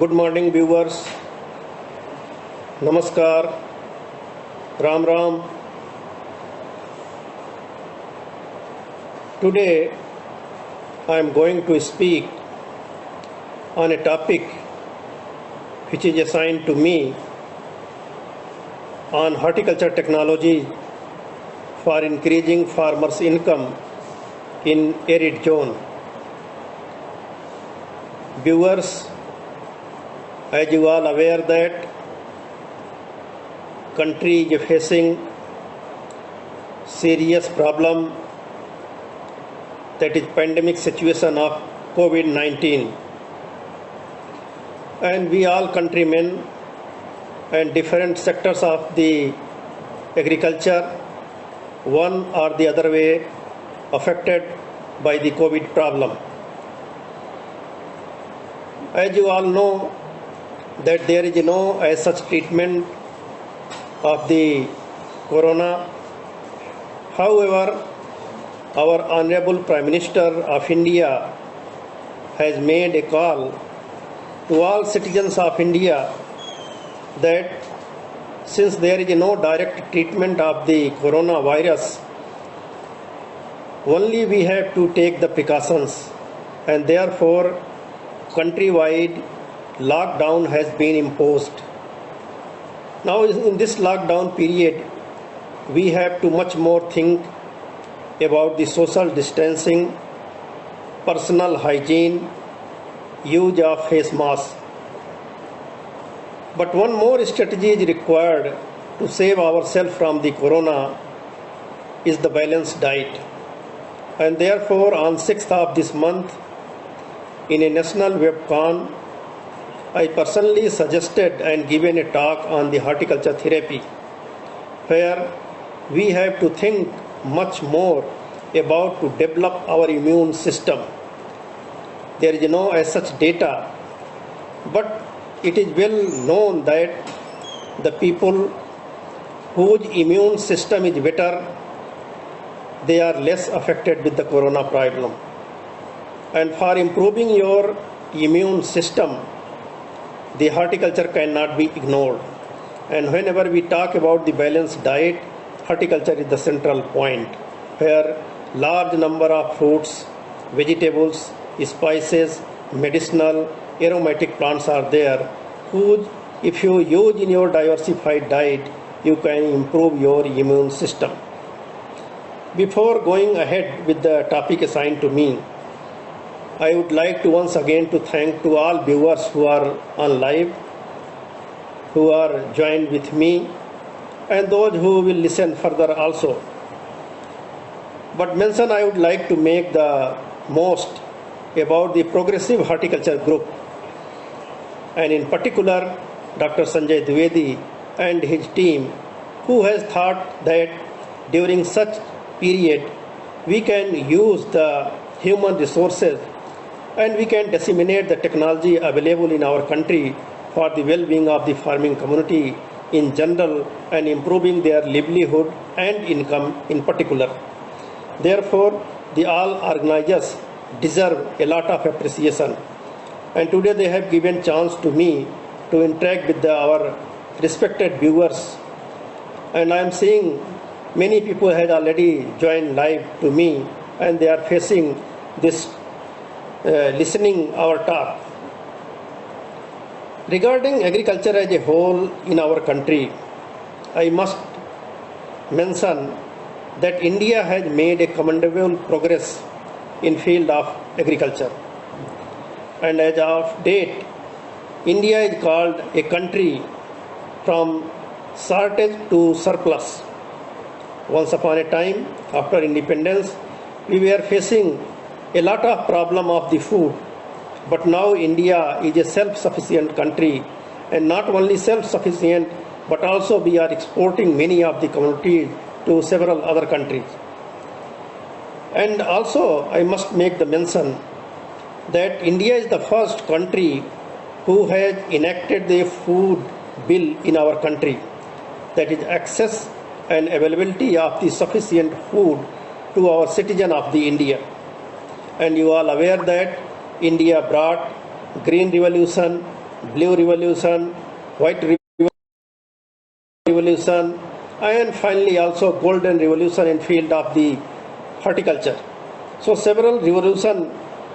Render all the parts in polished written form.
Good morning, viewers. Namaskar. Ram Ram. Today, I am going to speak on a topic which is assigned to me on horticulture technology for increasing farmers' income in arid zone. Viewers, as you all aware that country is facing serious problem, that is pandemic situation of COVID-19, and we all countrymen and different sectors of the agriculture one or the other way affected by the COVID problem. As you all know that there is no as such treatment of the corona. However, our Honorable Prime Minister of India has made a call to all citizens of India that since there is no direct treatment of the coronavirus, only we have to take the precautions, and therefore countrywide lockdown has been imposed. Now in this lockdown period, we have to much more think about the social distancing, personal hygiene, use of face mask. But one more strategy is required to save ourselves from the corona is the balanced diet. And therefore on 6th of this month, in a national webcon, I personally suggested and given a talk on the horticulture therapy, where we have to think much more about to develop our immune system. There is no as such data, but it is well known that the people whose immune system is better, they are less affected with the corona problem. And for improving your immune system, the horticulture cannot be ignored. And whenever we talk about the balanced diet, horticulture is the central point, where large number of fruits, vegetables, spices, medicinal, aromatic plants are there, whose if you use in your diversified diet, you can improve your immune system. Before going ahead with the topic assigned to me, I would like to once again to thank to all viewers who are on live, who are joined with me, and those who will listen further also. But mention I would like to make the most about the Progressive Horticulture Group, and in particular Dr. Sanjay Dwivedi and his team, who has thought that during such period we can use the human resources and we can disseminate the technology available in our country for the well-being of the farming community in general and improving their livelihood and income in particular. Therefore, the all organizers deserve a lot of appreciation. And today they have given chance to me to interact with our respected viewers. And I am seeing many people had already joined live to me, and they are facing this listening our talk. Regarding agriculture as a whole in our country, I must mention that India has made a commendable progress in field of agriculture. And as of date, India is called a country from shortage to surplus. Once upon a time, after independence, we were facing a lot of problem of the food, but now India is a self-sufficient country, and not only self-sufficient, but also we are exporting many of the commodities to several other countries. And also I must make the mention that India is the first country who has enacted the food bill in our country, that is access and availability of the sufficient food to our citizen of the India. And you are aware that India brought green revolution blue revolution, white revolution, and finally also golden revolution in field of the horticulture. So several revolution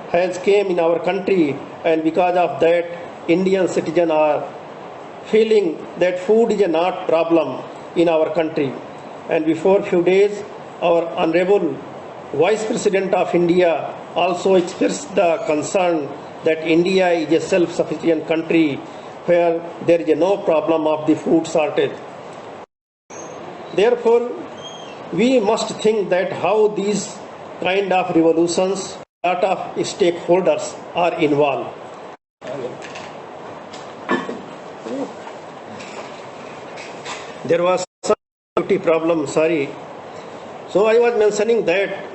has came in our country, and because of that Indian citizens are feeling that food is a not problem in our country. And before few days our honorable Vice President of India also expressed the concern that India is a self-sufficient country where there is no problem of the food shortage. Therefore, we must think that how these kind of revolutions, a lot of stakeholders are involved. There was some safety problem, sorry. So I was mentioning that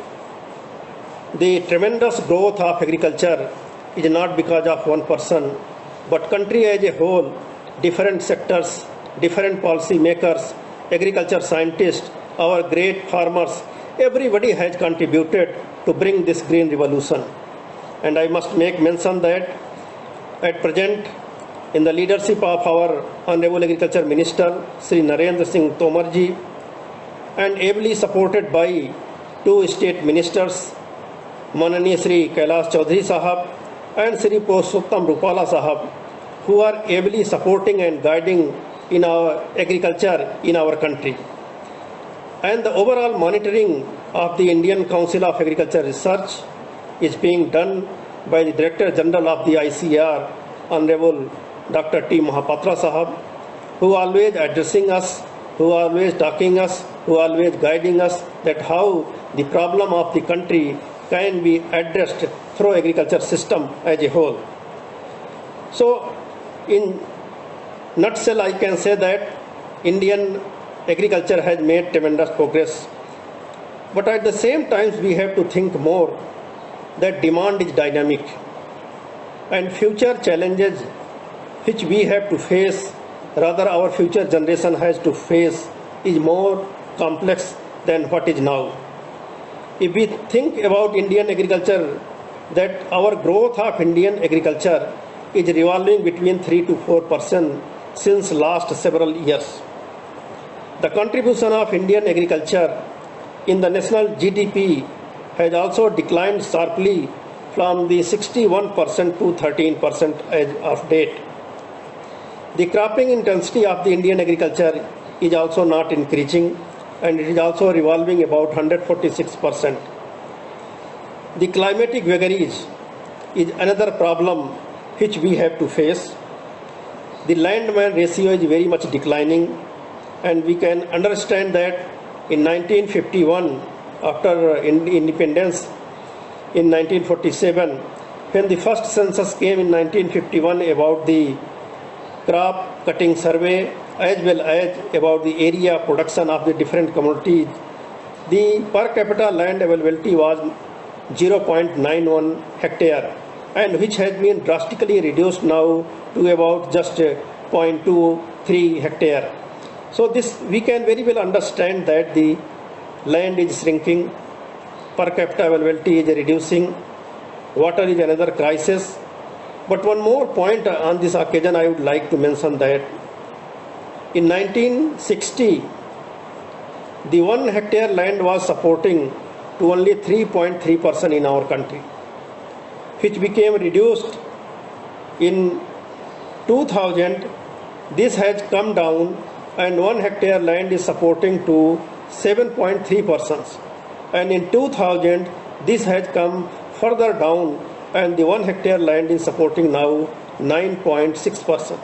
the tremendous growth of agriculture is not because of one person, but country as a whole, different sectors, different policy makers, agriculture scientists, our great farmers, everybody has contributed to bring this green revolution. And I must make mention that at present, in the leadership of our Honorable Agriculture Minister, Sri Narendra Singh Tomar ji, and ably supported by two state ministers, Mananiya Sri Kailash Chaudhary Sahab and Sri Purushottam Rupala Sahab, who are ably supporting and guiding in our agriculture in our country. And the overall monitoring of the Indian Council of Agriculture Research is being done by the Director General of the ICAR, Honorable Dr. T. Mahapatra Sahab, who always addressing us, who always talking us, who always guiding us that how the problem of the country can be addressed through agriculture system as a whole. So, in nutshell, I can say that Indian agriculture has made tremendous progress. But at the same time, we have to think more that demand is dynamic and future challenges which we have to face, rather our future generation has to face, is more complex than what is now. If we think about Indian agriculture, that our growth of Indian agriculture is revolving between 3 to 4% since last several years. The contribution of Indian agriculture in the national GDP has also declined sharply from the 61% to 13% as of date. The cropping intensity of the Indian agriculture is also not increasing, and it is also revolving about 146%. The climatic vagaries is another problem which we have to face. The land-man ratio is very much declining, and we can understand that in 1951, after independence in 1947, when the first census came in 1951 about the crop cutting survey as well as about the area production of the different communities, the per capita land availability was 0.91 hectare, and which has been drastically reduced now to about just 0.23 hectare. So this we can very well understand that the land is shrinking, per capita availability is reducing, water is another crisis. But one more point on this occasion I would like to mention that in 1960, the 1 hectare land was supporting to only 3.3% in our country, which became reduced in 2000. This has come down, and 1 hectare land is supporting to 7.3%. And in 2000, this has come further down, and the 1 hectare land is supporting now 9.6%.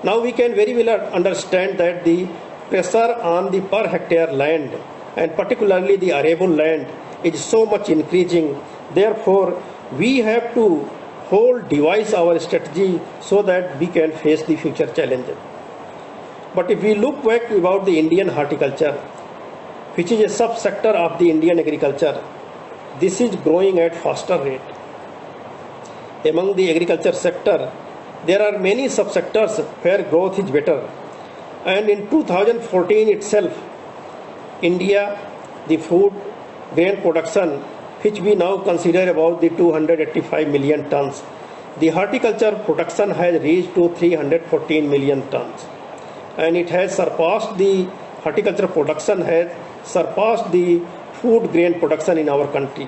Now we can very well understand that the pressure on the per hectare land, and particularly the arable land, is so much increasing. Therefore, we have to devise our strategy so that we can face the future challenges. But if we look back about the Indian horticulture, which is a sub-sector of the Indian agriculture, this is growing at faster rate. Among the agriculture sector, there are many sub-sectors where growth is better. And in 2014 itself, India, the food grain production, which we now consider about the 285 million tons, The horticulture production has reached to 314 million tons, and it has surpassed the horticulture production has surpassed the food grain production in our country.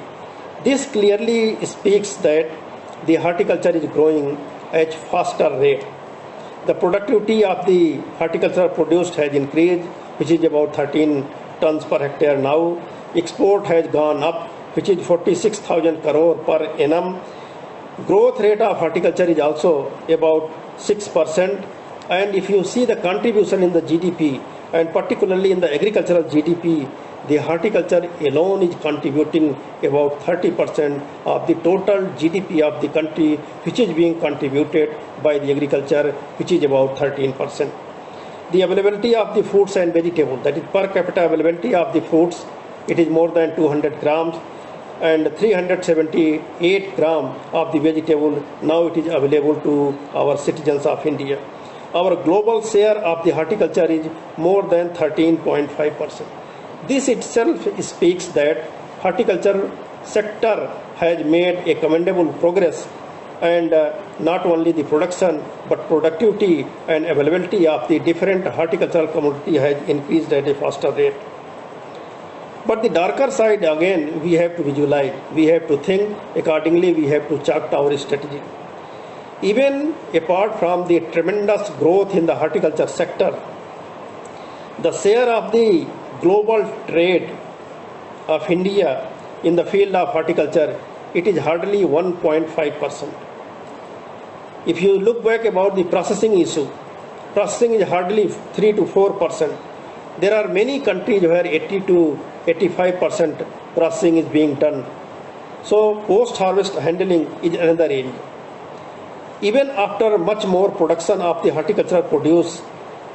This clearly speaks that the horticulture is growing at faster rate. The productivity of the horticulture produced has increased, which is about 13 tons per hectare now. Export has gone up, which is 46,000 crore per annum. Growth rate of horticulture is also about 6%. And if you see the contribution in the GDP, and particularly in the agricultural GDP, the horticulture alone is contributing about 30% of the total GDP of the country, which is being contributed by the agriculture, which is about 13%. The availability of the fruits and vegetables, that is per capita availability of the fruits, it is more than 200 grams, and 378 grams of the vegetable now it is available to our citizens of India. Our global share of the horticulture is more than 13.5%. This itself speaks that horticulture sector has made a commendable progress, and not only the production but productivity and availability of the different horticultural commodity has increased at a faster rate. But the darker side again we have to visualize, we have to think accordingly, we have to chart our strategy. Even apart from the tremendous growth in the horticulture sector, the share of the global trade of India in the field of horticulture, it is hardly 1.5%. If you look back about the processing issue, processing is hardly 3 to 4%. There are many countries where 80 to 85% processing is being done. So post-harvest handling is another area. Even after much more production of the horticultural produce,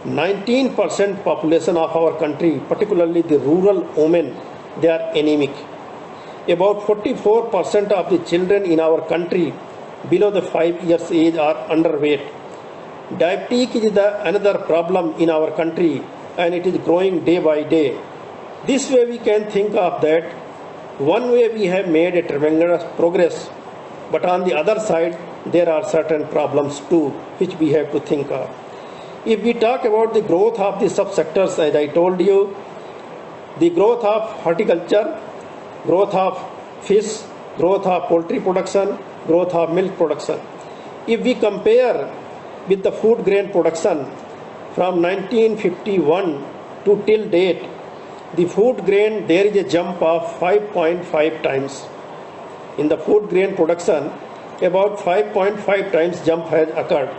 19% population of our country, particularly the rural women, they are anemic. About 44% of the children in our country below the 5 years age are underweight. Diabetes is another problem in our country, and it is growing day by day. This way we can think of that one way we have made a tremendous progress, but on the other side there are certain problems too which we have to think of. If we talk about the growth of the subsectors, as I told you, the growth of horticulture, growth of fish, growth of poultry production, growth of milk production. If we compare with the food grain production from 1951 to till date, the food grain there is a jump of 5.5 times. In the food grain production, about 5.5 times jump has occurred.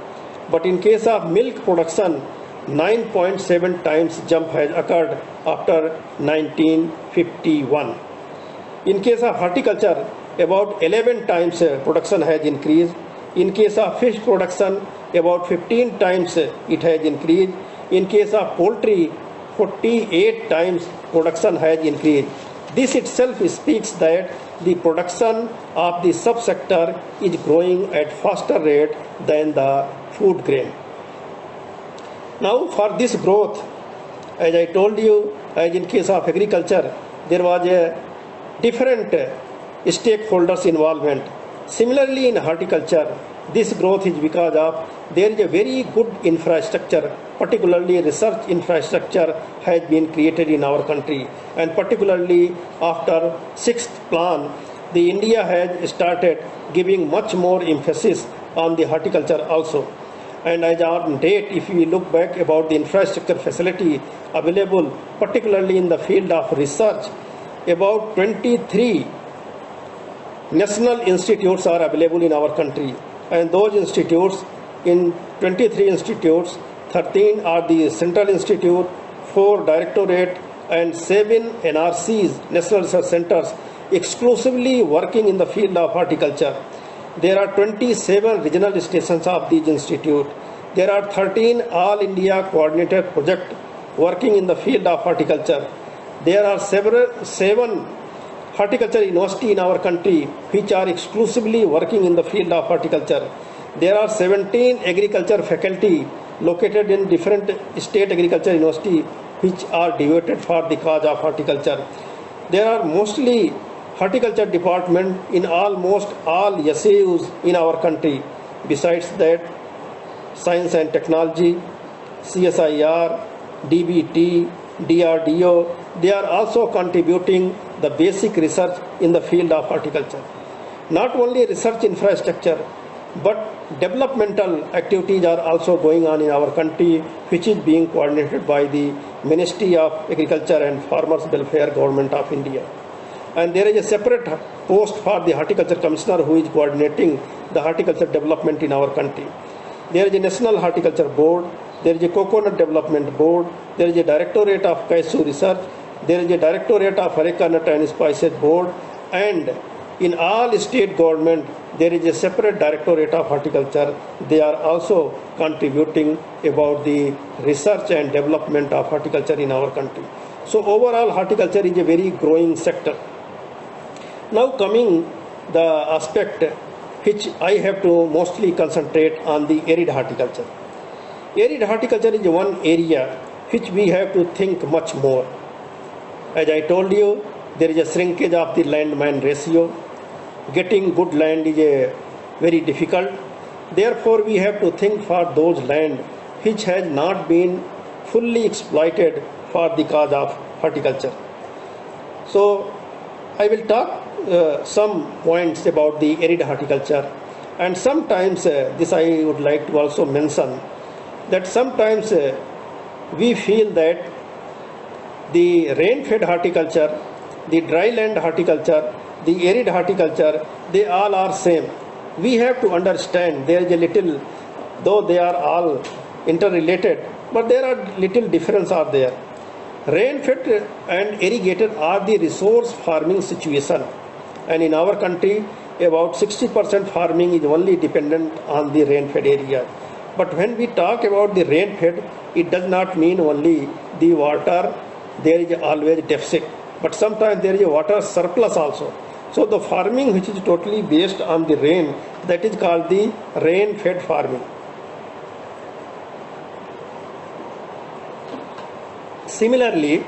But in case of milk production, 9.7 times jump has occurred after 1951. In case of horticulture, about 11 times production has increased. In case of fish production, about 15 times it has increased. In case of poultry, 48 times production has increased. This itself speaks that the production of the subsector is growing at faster rate than the food grain. Now for this growth, as I told you, as in case of agriculture, there was a different stakeholders involvement. Similarly in horticulture, this growth is because of there is a very good infrastructure, particularly research infrastructure has been created in our country, and particularly after sixth plan, the India has started giving much more emphasis on the horticulture also. And as on date, if we look back about the infrastructure facility available, particularly in the field of research, about 23 national institutes are available in our country, and those institutes, in 23 institutes, 13 are the Central Institute, 4 Directorate, and 7 NRCs, National Research Centers, exclusively working in the field of horticulture. There are 27 regional stations of these institutes. There are 13 All India Coordinated Projects working in the field of horticulture. There are 7 horticulture universities in our country which are exclusively working in the field of horticulture. There are 17 agriculture faculty located in different state agriculture universities which are devoted for the cause of horticulture. There are mostly horticulture department in almost all SAUs in our country. Besides that, science and technology, CSIR, DBT, DRDO, they are also contributing the basic research in the field of horticulture. Not only research infrastructure, but developmental activities are also going on in our country, which is being coordinated by the Ministry of Agriculture and Farmers Welfare, Government of India. And there is a separate post for the Horticulture Commissioner who is coordinating the horticulture development in our country. There is a National Horticulture Board, there is a Coconut Development Board, there is a Directorate of Cashew Research, there is a Directorate of Areca Nut and Spices Board, and in all state government there is a separate Directorate of Horticulture. They are also contributing about the research and development of horticulture in our country. So overall horticulture is a very growing sector. Now coming the aspect which I have to mostly concentrate on, the arid horticulture. Arid horticulture is one area which we have to think much more. As I told you, there is a shrinkage of the land-man ratio. Getting good land is very difficult. Therefore, we have to think for those land which has not been fully exploited for the cause of horticulture. So, I will talk some points about the arid horticulture, and sometimes this I would like to also mention that sometimes we feel that the rain-fed horticulture, the dry land horticulture, the arid horticulture, they all are same. We have to understand there is a little, though they are all interrelated, but there are little difference are there. Rain-fed and irrigated are the resource farming situation, and in our country about 60% farming is only dependent on the rain-fed area. But when we talk about the rain-fed, it does not mean only the water, there is always deficit, but sometimes there is a water surplus also. So the farming which is totally based on the rain, that is called the rain-fed farming. Similarly,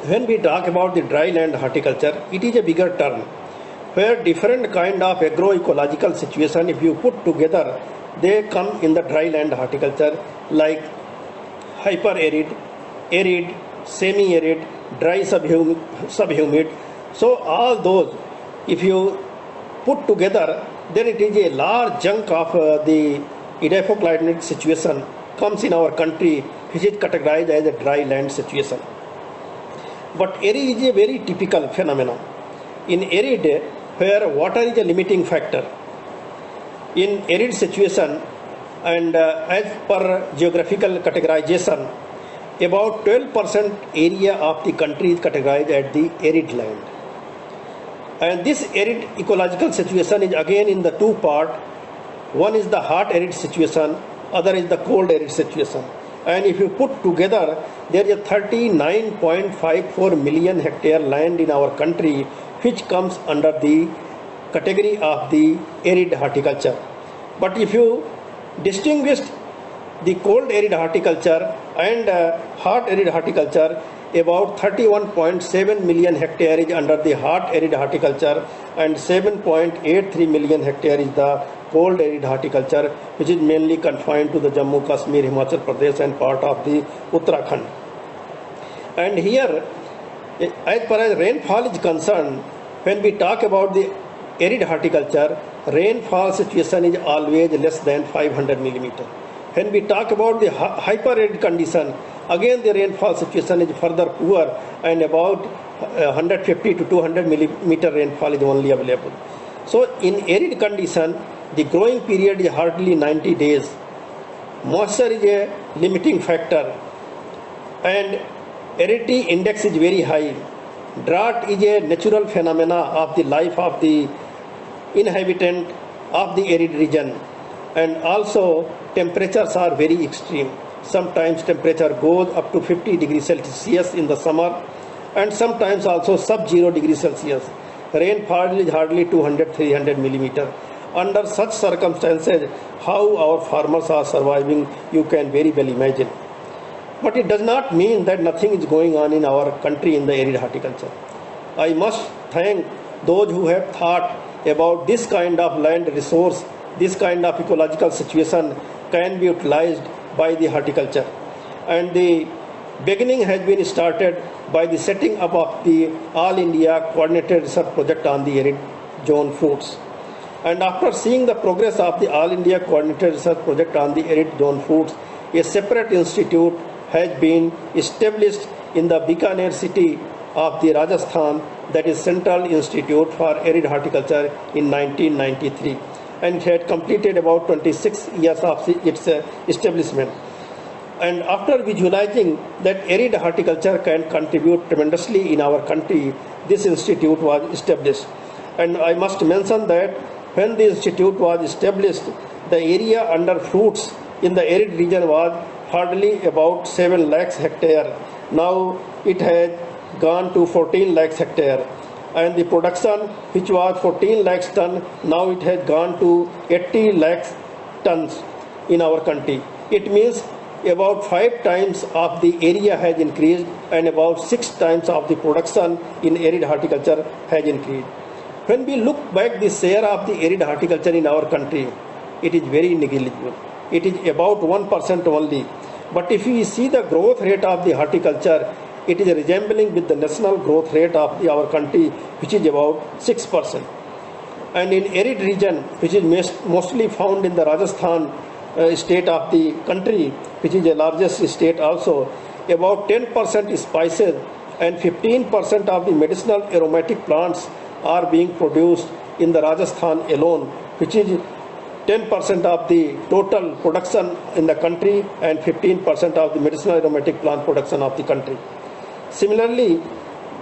when we talk about the dry land horticulture, it is a bigger term, where different kind of agroecological situation, if you put together, they come in the dry land horticulture, like hyper-arid, arid, semi-arid, dry subhumid. So all those, if you put together, then it is a large chunk of the edapoclimatic situation comes in our country, which is categorized as a dry land situation. But arid is a very typical phenomenon. In arid, where water is a limiting factor, in arid situation, and as per geographical categorization, about 12% area of the country is categorized as the arid land. And this arid ecological situation is again in the two parts. One is the hot arid situation, other is the cold arid situation. And if you put together, there is a 39.54 million hectare land in our country which comes under the category of the arid horticulture. But if you distinguish the cold arid horticulture and hot arid horticulture, about 31.7 million hectare is under the hot arid horticulture and 7.83 million hectare is the cold arid horticulture, which is mainly confined to the Jammu, Kashmir, Himachal Pradesh and part of the Uttarakhand. And here, as far as rainfall is concerned, when we talk about the arid horticulture, rainfall situation is always less than 500 millimeter. When we talk about the hyper-arid condition, again the rainfall situation is further poor and about 150 to 200 millimeter rainfall is only available. So in arid condition, the growing period is hardly 90 days. Moisture is a limiting factor and aridity index is very high. Drought is a natural phenomena of the life of the inhabitant of the arid region, and also temperatures are very extreme. Sometimes temperature goes up to 50 degrees Celsius in the summer and sometimes also sub-0 degrees Celsius. Rainfall is hardly 200-300 millimeter. Under such circumstances, how our farmers are surviving, you can very well imagine. But it does not mean that nothing is going on in our country in the arid horticulture. I must thank those who have thought about this kind of land resource this kind of ecological situation can be utilized by the horticulture. And the beginning has been started by the setting up of the All India Coordinated Research Project on the arid zone fruits. And after seeing the progress of the All India Coordinated Research Project on the arid zone fruits, a separate institute has been established in the Bikaner city of the Rajasthan, that is Central Institute for Arid Horticulture, in 1993, and it had completed about 26 years of its establishment. And after visualizing that arid horticulture can contribute tremendously in our country, this institute was established. And I must mention that when the institute was established, the area under fruits in the arid region was hardly about 7 lakhs hectare. Now it has gone to 14 lakhs hectare. And the production, which was 14 lakhs ton, now it has gone to 80 lakhs tons in our country. It means about 5 times of the area has increased, and about 6 times of the production in arid horticulture has increased. When we look back the share of the arid horticulture in our country, it is very negligible. It is about 1% only. But if we see the growth rate of the horticulture, it is resembling with the national growth rate of our country, which is about 6%. And in arid region, which is mostly found in the Rajasthan state of the country, which is the largest state also, about 10% spices and 15% of the medicinal aromatic plants are being produced in the Rajasthan alone, which is 10% of the total production in the country and 15% of the medicinal aromatic plant production of the country. Similarly,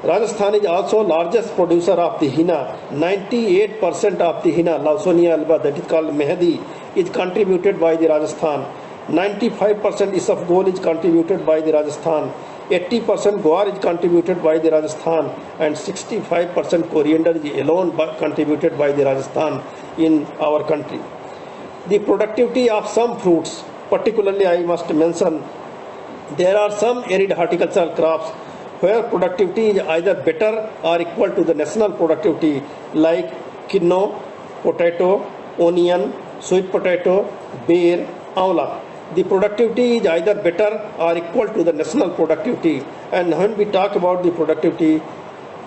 Rajasthan is also largest producer of the henna. 98% of the henna, Lawsonia alba, that is called Mehdi, is contributed by the Rajasthan. 95% isabgol is contributed by the Rajasthan. 80% guar is contributed by the Rajasthan, and 65% coriander is alone contributed by the Rajasthan in our country. The productivity of some fruits, particularly I must mention, there are some arid horticultural crops where productivity is either better or equal to the national productivity, like quinoa, potato, onion, sweet potato, beer, amla. The productivity is either better or equal to the national productivity. And when we talk about the productivity,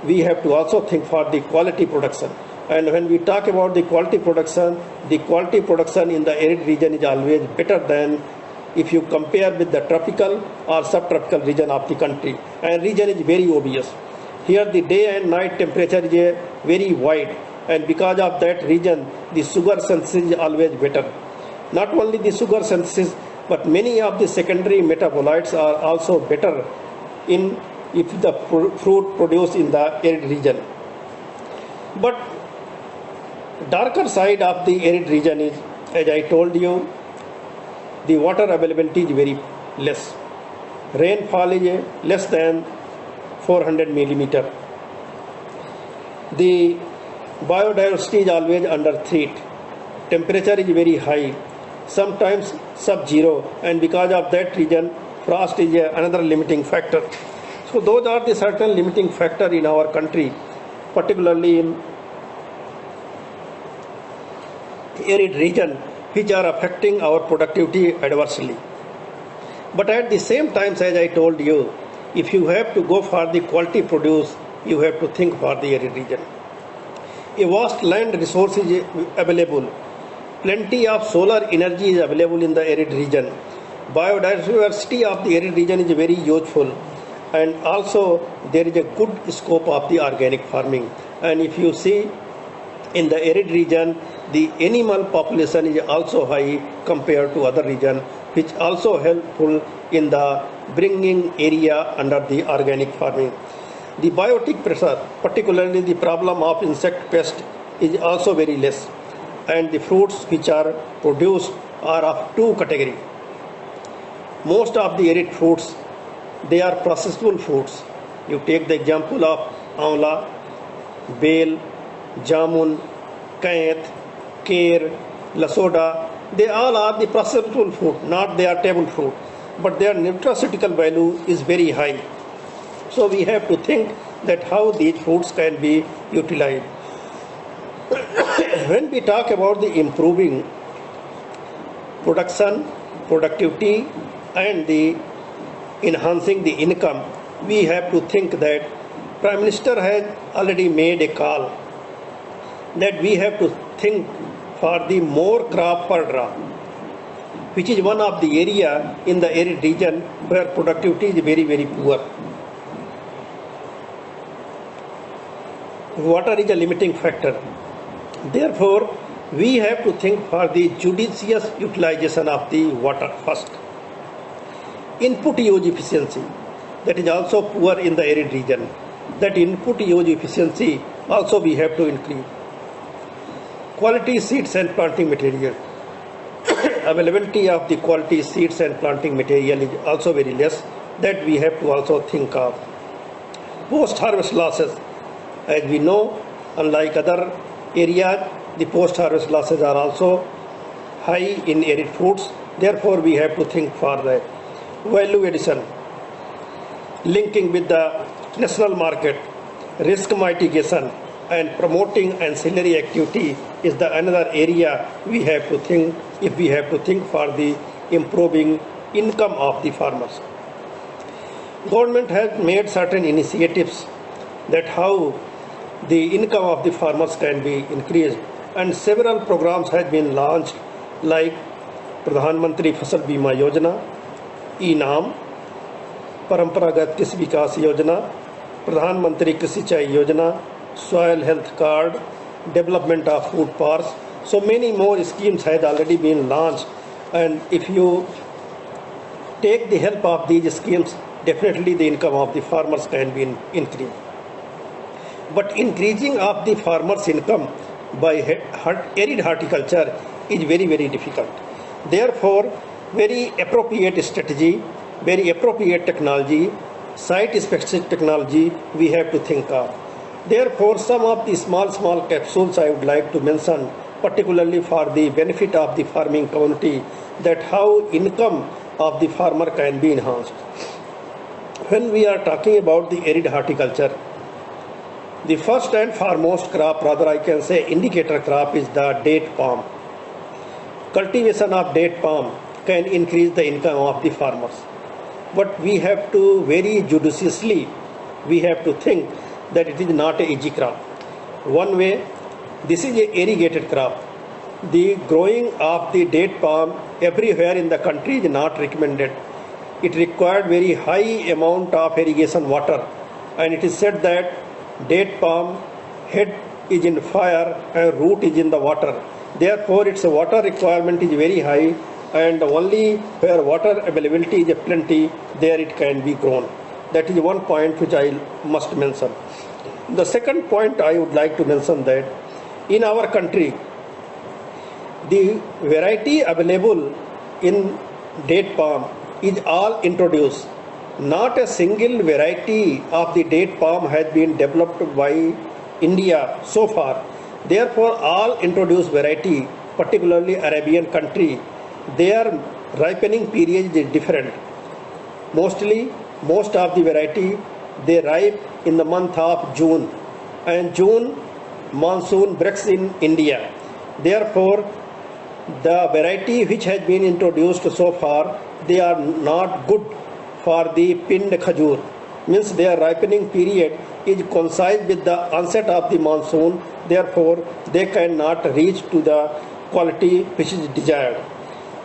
we have to also think for the quality production. And when we talk about the quality production in the arid region is always better than if you compare with the tropical or subtropical region of the country. And region is very obvious. Here the day and night temperature is very wide, and because of that region, the sugar synthesis is always better. Not only the sugar synthesis, but many of the secondary metabolites are also better in if the fruit produced in the arid region. But darker side of the arid region is, as I told you, the water availability is very less. Rainfall is less than 400 millimeter. The biodiversity is always under threat. Temperature is very high, sometimes sub-zero, and because of that region, frost is another limiting factor. So those are the certain limiting factor in our country, particularly in arid region, which are affecting our productivity adversely. But at the same time, as I told you, if you have to go for the quality produce, you have to think for the arid region. A vast land resource is available. Plenty of solar energy is available in the arid region. Biodiversity of the arid region is very useful, and also there is a good scope of the organic farming. And if you see in the arid region, the animal population is also high compared to other region, which also helpful in the bringing area under the organic farming. The biotic pressure, particularly the problem of insect pest, is also very less, and the fruits which are produced are of two categories. Most of the arid fruits, they are processable fruits. You take the example of amla, bel, jamun, kaith, keer, lasoda. They all are the processable fruit, not they are table fruit, but their nutraceutical value is very high. So we have to think that how these fruits can be utilized. When we talk about the improving production, productivity, and the enhancing the income, we have to think that Prime Minister has already made a call that we have to think for the more crop per drop, which is one of the area in the arid region where productivity is very, very poor. Water is a limiting factor. Therefore, we have to think for the judicious utilization of the water first. Input use efficiency, that is also poor in the arid region. That input use efficiency also we have to increase. Quality seeds and planting material. Availability of the quality seeds and planting material is also very less, that we have to also think of. Post-harvest losses. As we know, unlike other areas, the post-harvest losses are also high in arid foods. Therefore, we have to think for that. Value addition, linking with the national market, risk mitigation, and promoting ancillary activity is the another area we have to think if we have to think for the improving income of the farmers. Government has made certain initiatives that how the income of the farmers can be increased, and several programs have been launched like Pradhan Mantri Fasal Bima Yojana, ENAM, Paramparagat Krishi Vikas Yojana, Pradhan Mantri Krishi Chai Yojana, Soil Health Card, Development of Food Parks. So many more schemes have already been launched, and if you take the help of these schemes, definitely the income of the farmers can be increased. But increasing of the farmers' income by arid horticulture is very, very difficult. Therefore, very appropriate strategy, very appropriate technology, site-specific technology we have to think of. Therefore, some of the small capsules I would like to mention, particularly for the benefit of the farming community, that how income of the farmer can be enhanced. When we are talking about the arid horticulture, the first and foremost crop, rather I can say indicator crop, is the date palm. Cultivation of date palm can increase the income of the farmers. But we have to very judiciously, we have to think that it is not an easy crop. One way, this is an irrigated crop. The growing of the date palm everywhere in the country is not recommended. It required very high amount of irrigation water, and it is said that date palm head is in fire and root is in the water. Therefore, its water requirement is very high, and only where water availability is plenty, there it can be grown. That is one point which I must mention. The second point I would like to mention that in our country, the variety available in date palm is all introduced. Not a single variety of the date palm has been developed by India so far. Therefore, all introduced variety, particularly Arabian country, their ripening period is different. Most of the variety, they ripe in the month of June, and June monsoon breaks in India. Therefore, the variety which has been introduced so far, they are not good for the pinned khajur. Means their ripening period is coincide with the onset of the monsoon. Therefore, they cannot reach to the quality which is desired.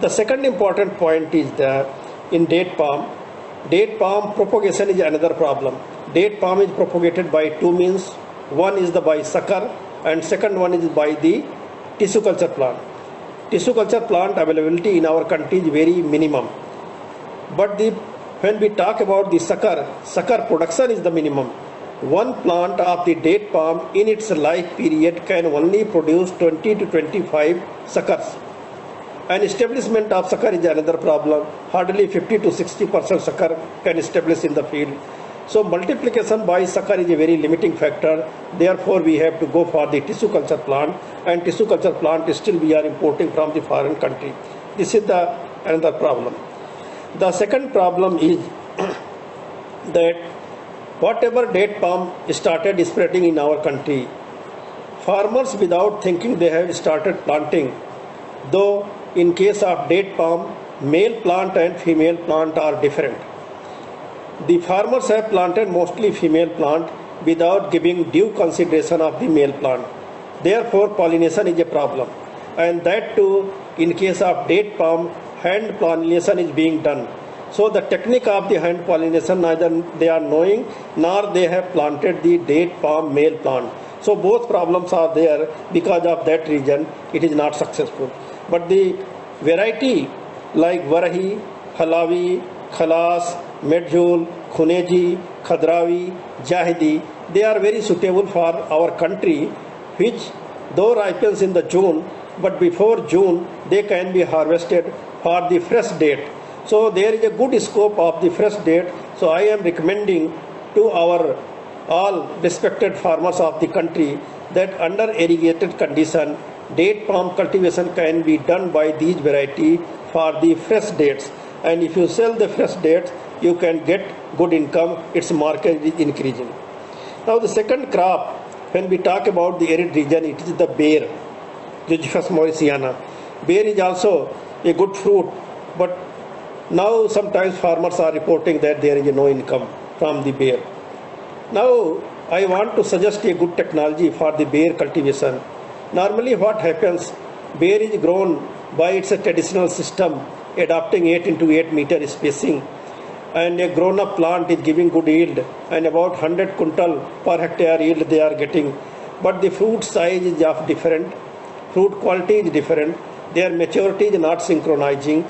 The second important point is that in date palm propagation is another problem. Date palm is propagated by two means. One is by sucker, and second one is by the tissue culture plant. Tissue culture plant availability in our country is very minimum. But when we talk about the sucker production is the minimum. One plant of the date palm in its life period can only produce 20 to 25 suckers. And establishment of sucker is another problem. Hardly 50 to 60% sucker can establish in the field. So multiplication by sucker is a very limiting factor. Therefore, we have to go for the tissue culture plant, and tissue culture plant still we are importing from the foreign country. This is the another problem. The second problem is that whatever date palm started spreading in our country, Farmers without thinking they have started planting, though in case of date palm, male plant and female plant are different. The farmers have planted mostly female plant without giving due consideration of the male plant. Therefore, pollination is a problem. And that too, in case of date palm, hand pollination is being done. So the technique of the hand pollination, neither they are knowing nor they have planted the date palm male plant. So both problems are there. Because of that reason, it is not successful. But the variety like Varahi, Halavi, Khalas, Medjool, Khuneji, Khadravi, Jahidi, they are very suitable for our country, which though ripens in the June, but before June they can be harvested for the fresh date. So there is a good scope of the fresh date. So I am recommending to our all respected farmers of the country that under irrigated condition, date palm cultivation can be done by these variety for the fresh dates. And if you sell the fresh dates, you can get good income. Its market is increasing. Now the second crop, when we talk about the arid region, it is the bear, Jujyphus mauritiana. Bear is also a good fruit, but now sometimes farmers are reporting that there is no income from the bear. Now I want to suggest a good technology for the bear cultivation. Normally what happens, bear is grown by its traditional system, adopting 8 into 8 meter spacing, and a grown up plant is giving good yield, and about 100 quintal per hectare yield they are getting. But the fruit size is of different, fruit quality is different, their maturity is not synchronizing,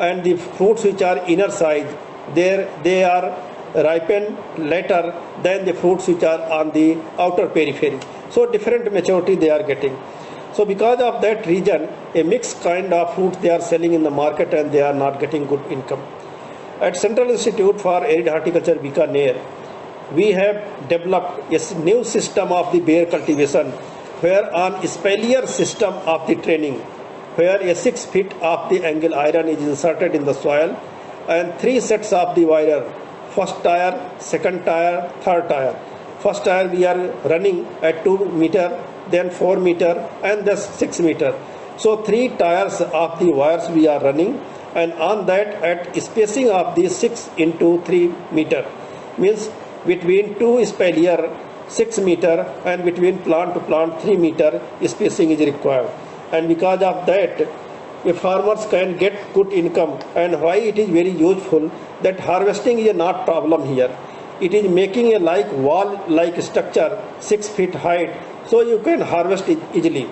and the fruits which are inner size, they are ripen later than the fruits which are on the outer periphery. So different maturity they are getting. So because of that reason, a mixed kind of fruits they are selling in the market and they are not getting good income. At Central Institute for Arid Horticulture, Bikaner, we have developed a new system of the bear cultivation, where on espalier system of the training, where a 6 feet of the angle iron is inserted in the soil and 3 sets of the wire, first tire, second tire, third tire. First tire we are running at 2 meter, then 4 meter and then 6 meter. So 3 tires of the wires we are running, and on that at spacing of the 6 into 3 meter, means between 2 espalier 6 meter and between plant to plant 3 meter spacing is required. And because of that, farmers can get good income. And why it is very useful, that harvesting is not problem here. It is making a like wall like structure 6 feet height, so you can harvest it easily.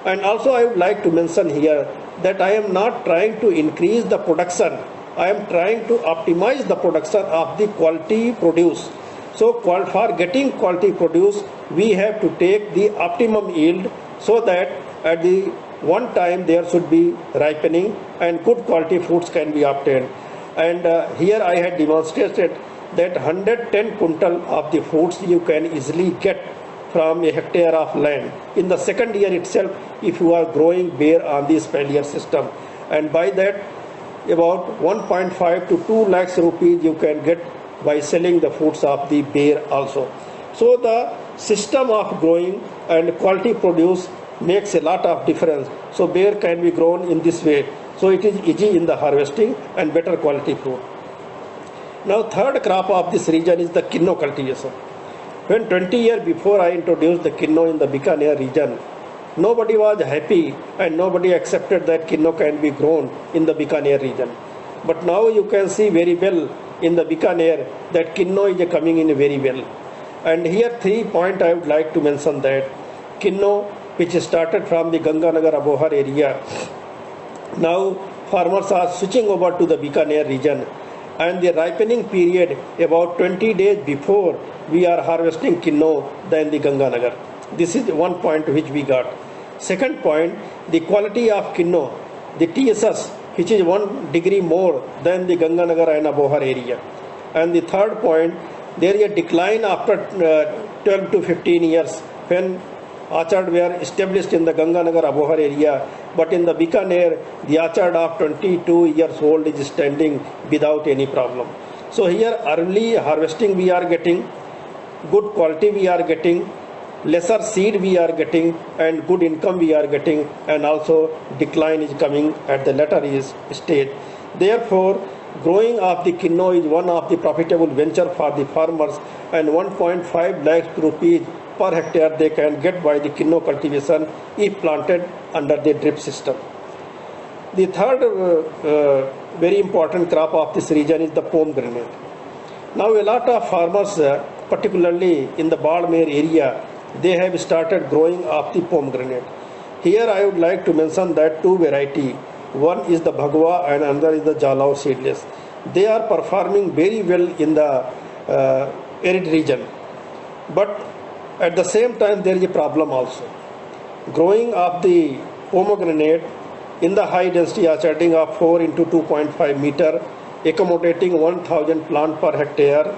And also I would like to mention here that I am not trying to increase the production, I am trying to optimize the production of the quality produce. So for getting quality produce, we have to take the optimum yield, so that at the one time there should be ripening and good quality fruits can be obtained. And here I had demonstrated that 110 quintal of the fruits you can easily get from a hectare of land in the second year itself if you are growing bear on the espalier system. And by that, about 1.5 to 2 lakhs rupees you can get by selling the fruits of the bear also. So the system of growing and quality produce makes a lot of difference. So bear can be grown in this way. So it is easy in the harvesting and better quality fruit. Now third crop of this region is the Kinno cultivation. When 20 years before I introduced the Kinno in the Bikaner region, nobody was happy and nobody accepted that Kinno can be grown in the Bikaner region. But now you can see very well in the Bikaner that Kinno is coming in very well. And here 3 points I would like to mention that Kinno, which started from the Ganganagar Abohar area, now farmers are switching over to the Bikaner region, and the ripening period about 20 days before we are harvesting Kinno than the Ganganagar. This is one point which we got. Second point, the quality of Kinno, the TSS, which is 1 degree more than the Ganganagar and Abohar area. And the third point, there is a decline after 12 to 15 years when orchard were established in the Ganganagar Abohar area, but in the Bikaner, the orchard of 22 years old is standing without any problem. So here early harvesting we are getting, good quality we are getting, lesser seed we are getting and good income we are getting, and also decline is coming at the latter stage. Therefore, growing of the quinoa is one of the profitable venture for the farmers, and 1.5 lakhs rupees per hectare they can get by the quinoa cultivation if planted under the drip system. The third very important crop of this region is the pomegranate. Now a lot of farmers, particularly in the Balmer area, they have started growing of the pomegranate. Here I would like to mention that two variety. One is the Bhagwa and another is the Jalao seedless. They are performing very well in the arid region. But at the same time there is a problem also. Growing of the pomegranate in the high density orcharding of 4 into 2.5 meter, accommodating 1000 plant per hectare,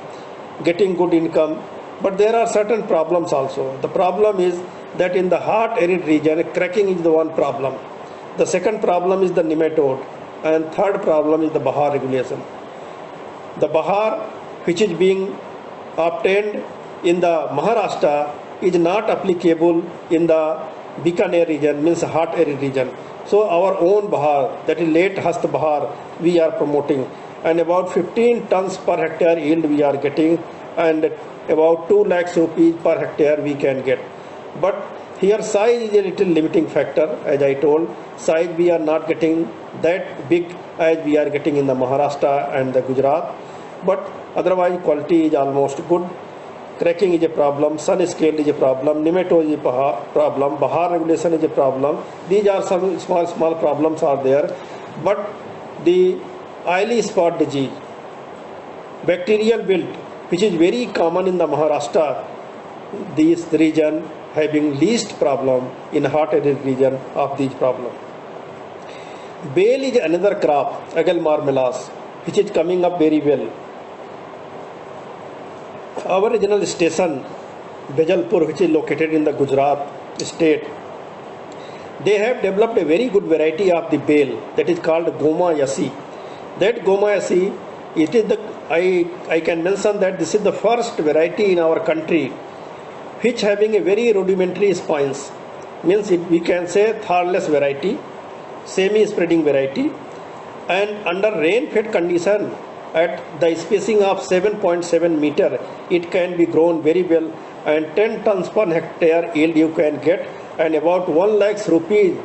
getting good income. But there are certain problems also. The problem is that in the hot arid region, cracking is the one problem. The second problem is the nematode, and third problem is the Bahar regulation. The Bahar, which is being obtained in the Maharashtra, is not applicable in the Bikaner region, means hot arid region. So our own Bahar, that is late Hast Bahar, we are promoting, and about 15 tons per hectare yield we are getting, and about 2 lakhs rupees per hectare we can get. But here size is a little limiting factor, as I told. Size we are not getting that big as we are getting in the Maharashtra and the Gujarat. But otherwise quality is almost good. Cracking is a problem, sun scale is a problem, nematode is a problem, Bahar regulation is a problem. These are some small problems are there. But the oily spot disease, bacterial wilt, which is very common in the Maharashtra, this region having least problem in hot arid region of these problem. Bale is another crop, Agal marmelas, which is coming up very well. Our regional station, Bejalpur, which is located in the Gujarat state, they have developed a very good variety of the bale that is called Goma Yasi. That Goma Yasi, it is the, I can mention that this is the first variety in our country which having a very rudimentary spines. Means we can say thornless variety, semi-spreading variety, and under rain-fed condition at the spacing of 7.7 meter, it can be grown very well, and 10 tons per hectare yield you can get, and about 1 lakhs rupees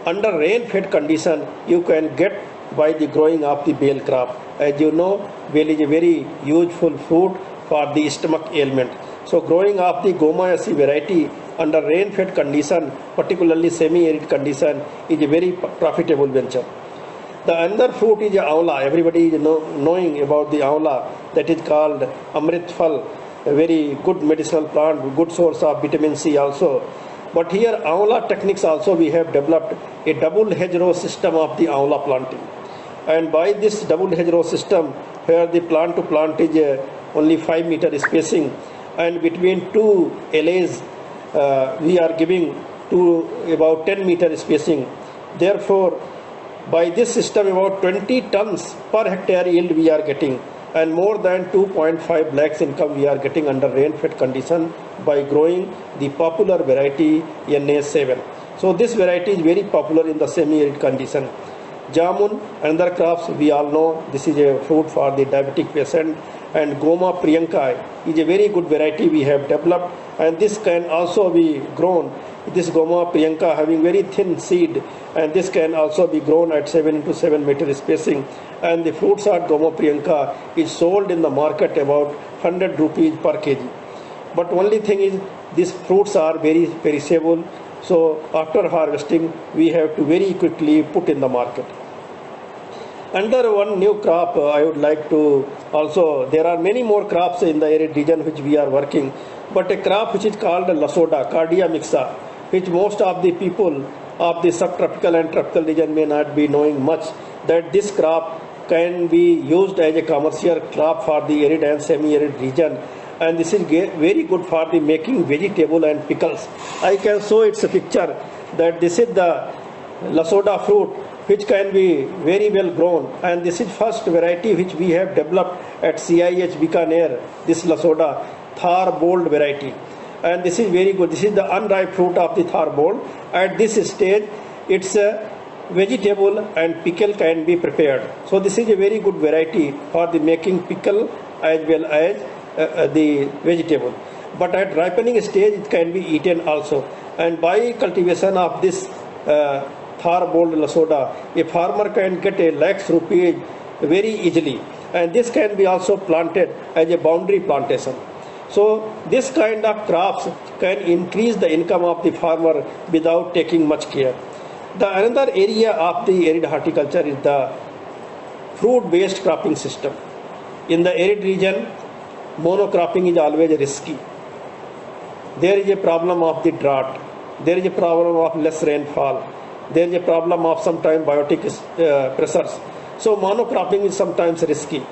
under rain-fed condition you can get by the growing of the bale crop. As you know, bale is a very useful fruit for the stomach ailment. So growing of the Goma Yasi variety under rain-fed condition, particularly semi-arid condition, is a very profitable venture. The another fruit is Aola. Everybody is knowing about the Aola, that is called Amrit Phal, a very good medicinal plant, good source of vitamin C also. But here Aola techniques also we have developed a double hedgerow system of the Aola planting. And by this double hedgerow system, where the plant to plant is only 5 meter spacing, and between two LAs we are giving to about 10 meter spacing. Therefore, by this system about 20 tons per hectare yield we are getting, and more than 2.5 lakhs income we are getting under rain-fed condition by growing the popular variety NA7. So this variety is very popular in the semi-arid condition. Jamun, another crops we all know, this is a fruit for the diabetic patient, and Goma Priyanka is a very good variety we have developed, and this can also be grown. This Goma Priyanka having very thin seed, and this can also be grown at 7 into 7 meter spacing, and the fruits of Goma Priyanka is sold in the market about 100 rupees per kg. But only thing is these fruits are very perishable, so after harvesting we have to very quickly put in the market. Under one new crop I would like to also, there are many more crops in the arid region which we are working, but a crop which is called Lasoda, Cardia mixa, which most of the people of the subtropical and tropical region may not be knowing much, that this crop can be used as a commercial crop for the arid and semi-arid region, and this is very good for the making vegetable and pickles. I can show its a picture that this is the Lasoda fruit which can be very well grown, and this is first variety which we have developed at CIH Bikaner, this Lasoda Thar bold variety. and this is very good. This is the unripe fruit of the thar board. At this stage, its vegetable and pickle can be prepared. So this is a very good variety for the making pickle as well as the vegetable. But at ripening stage, it can be eaten also. And by cultivation of this thar bold lasoda, a farmer can get a lakhs rupees very easily. And this can be also planted as a boundary plantation. So this kind of crops can increase the income of the farmer without taking much care. The another area of the arid horticulture is the fruit-based cropping system. In the arid region, monocropping is always risky. There is a problem of the drought. There is a problem of less rainfall. There is a problem of sometimes biotic pressures. So monocropping is sometimes risky.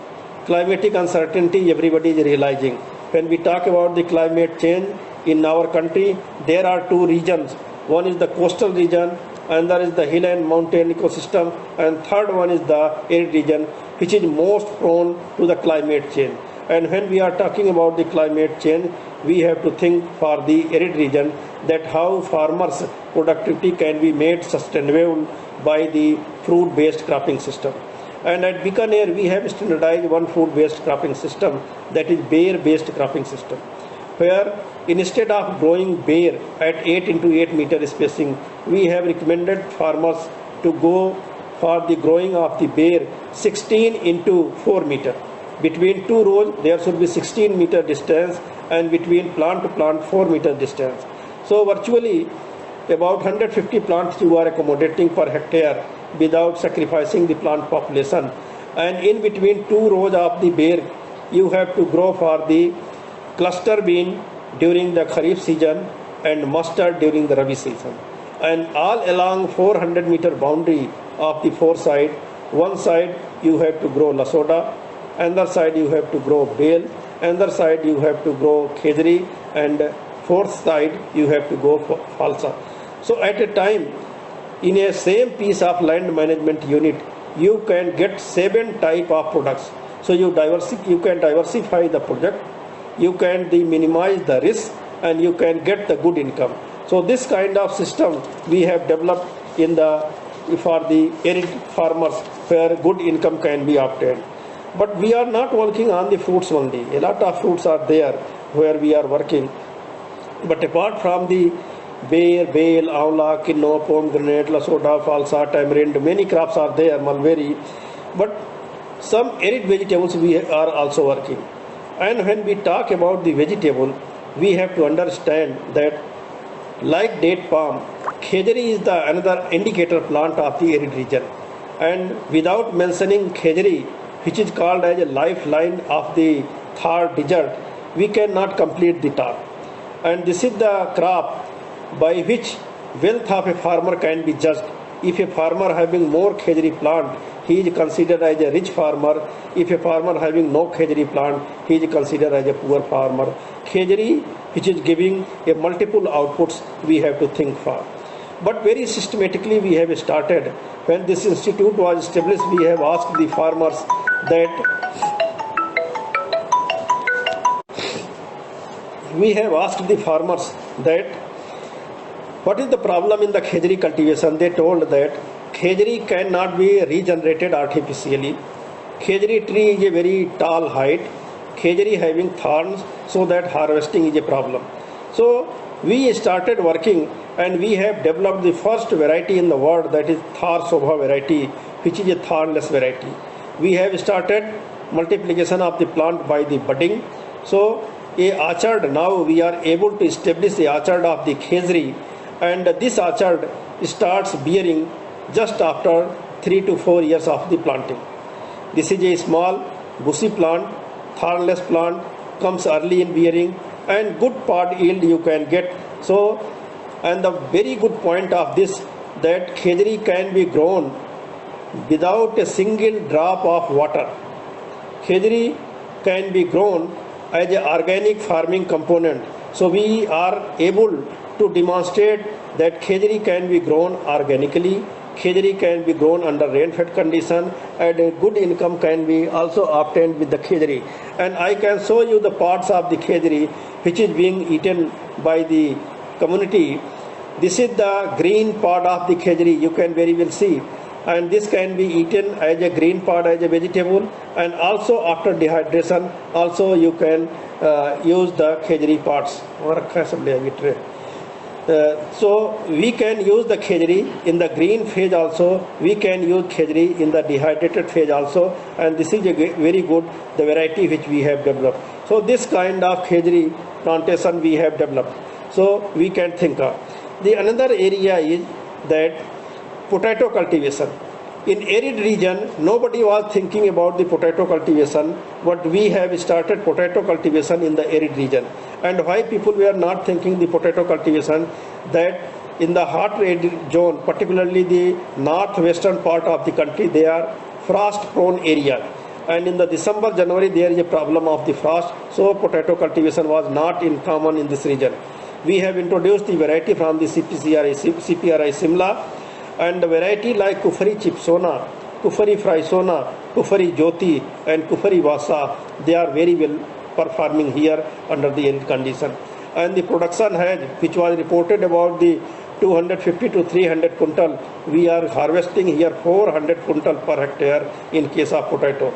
Climatic uncertainty, everybody is realizing. When we talk about the climate change in our country, there are two regions. One is the coastal region, another is the hill and mountain ecosystem, and third one is the arid region, which is most prone to the climate change. And when we are talking about the climate change, we have to think for the arid region that how farmers' productivity can be made sustainable by the fruit-based cropping system. And at Bikaner, we have standardized one fruit-based cropping system, that is bear-based cropping system, where instead of growing bear at 8 into 8 meter spacing, we have recommended farmers to go for the growing of the bear 16 into 4 meter. Between two rows, there should be 16 meter distance, and between plant to plant 4 meter distance. So virtually about 150 plants you are accommodating per hectare without sacrificing the plant population. And in between two rows of the bear, you have to grow for the cluster bean during the Kharif season and mustard during the Rabi season. And all along 400 meter boundary of the four side, one side you have to grow lasoda, another side you have to grow bale, another side you have to grow khejri, and fourth side you have to go for falsa. So at a time, in a same piece of land management unit, you can get 7 type of products. So you can diversify the project, you can minimize the risk, and you can get the good income. So this kind of system we have developed for the arid farmers, where good income can be obtained. But we are not working on the fruits only. A lot of fruits are there where we are working. But apart from the bear, bale, amla, kinno, pomegranate, lasoda, falsa, tamarind, many crops are there, mulberry. But some arid vegetables we are also working. And when we talk about the vegetable, we have to understand that like date palm, khejri is the another indicator plant of the arid region. And without mentioning khejri, which is called as a lifeline of the Thar desert, we cannot complete the talk. And this is the crop by which wealth of a farmer can be judged. If a farmer having more khejri plant, he is considered as a rich farmer. If a farmer having no khejri plant, he is considered as a poor farmer. Khejri, which is giving a multiple outputs, we have to think for. But very systematically we have started. When this institute was established, we have asked the farmers that what is the problem in the khejri cultivation. They told that khejri cannot be regenerated artificially. Khejri tree is a very tall height. Khejri having thorns, so that harvesting is a problem. So we started working, and we have developed the first variety in the world, that is Thar Sobha variety, which is a thornless variety. We have started multiplication of the plant by the budding. So a orchard, now we are able to establish a orchard of the khejri, and this orchard starts bearing just after 3 to 4 years of the planting. This is a small bushy plant, thornless plant, comes early in bearing, and good pod yield you can get. So, and the very good point of this, that khejri can be grown without a single drop of water. Khejri can be grown as an organic farming component. So we are able to demonstrate that khejri can be grown organically Khejri can be grown under rain-fed condition, and a good income can be also obtained with the khejri. And I can show you the parts of the khejri which is being eaten by the community. This is the green part of the khejri, you can very well see. And this can be eaten as a green part, as a vegetable, and also after dehydration, also you can use the khejri parts. So we can use the khejri in the green phase also, we can use khejri in the dehydrated phase also, and this is a very good the variety which we have developed. So this kind of khejri plantation we have developed. So we can think of. The another area is that potato cultivation. In arid region, nobody was thinking about the potato cultivation, but we have started potato cultivation in the arid region. And why people were not thinking the potato cultivation? That in the hot zone, particularly the northwestern part of the country, they are frost-prone area. And in the December, January, there is a problem of the frost, so potato cultivation was not in common in this region. We have introduced the variety from the CPRI Simla, and the variety like Kufari Chipsona, Kufari Fraisona, Kufari Jyoti, and Kufari Vasa, they are very well performing here under the arid condition. And the production has, which was reported about the 250 to 300 quintal, we are harvesting here 400 quintal per hectare in case of potato.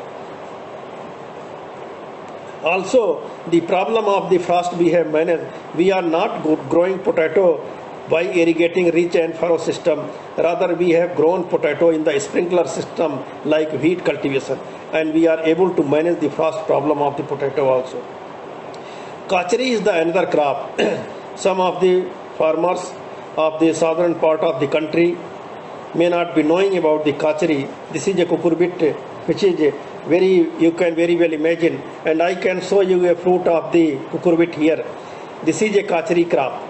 Also, the problem of the frost we have managed. We are not growing potato by irrigating ridge and furrow system. Rather, we have grown potato in the sprinkler system like wheat cultivation, and we are able to manage the frost problem of the potato also. Kachri is the another crop. Some of the farmers of the southern part of the country may not be knowing about the kachri. This is a cucurbit which is you can very well imagine, and I can show you a fruit of the cucurbit here. This is a kachri crop.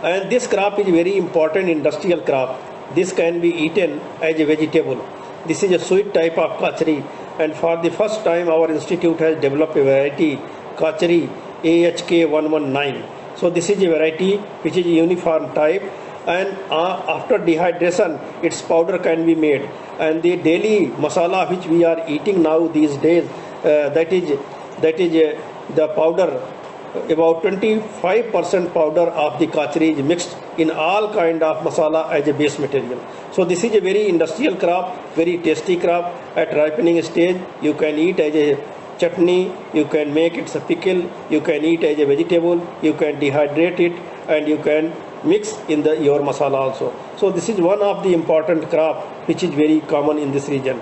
And this crop is very important industrial crop. This can be eaten as a vegetable. This is a sweet type of kachri, and for the first time our institute has developed a variety kachri AHK 119. So this is a variety which is a uniform type, and after dehydration its powder can be made. And the daily masala which we are eating now these days, that is the powder. About 25% powder of the kachri is mixed in all kind of masala as a base material. So this is a very industrial crop, very tasty crop. At ripening stage, you can eat as a chutney, you can make it a pickle, you can eat as a vegetable, you can dehydrate it, and you can mix in your masala also. So this is one of the important crop which is very common in this region.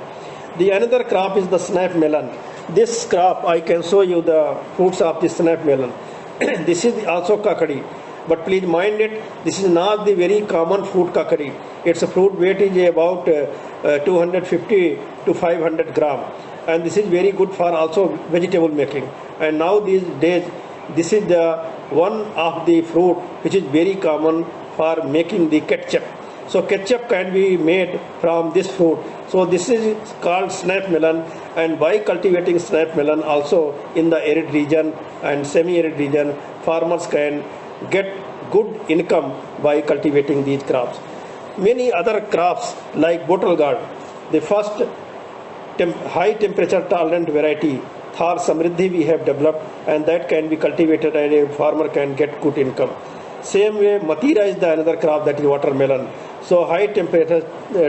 The another crop is the snap melon. This crop, I can show you the fruits of the snap melon. This is also kakadi, but please mind it, this is not the very common fruit kakadi. Its fruit weight is about 250 to 500 gram, and this is very good for also vegetable making. And now these days, this is the one of the fruit which is very common for making the ketchup. So ketchup can be made from this fruit. So this is called snap melon, and by cultivating snap melon also in the arid region and semi-arid region, farmers can get good income by cultivating these crops. Many other crops like bottle gourd, the first high temperature tolerant variety Thar Samriddhi we have developed, and that can be cultivated and a farmer can get good income. Same way, Matira is the another crop, that is watermelon. So high temperature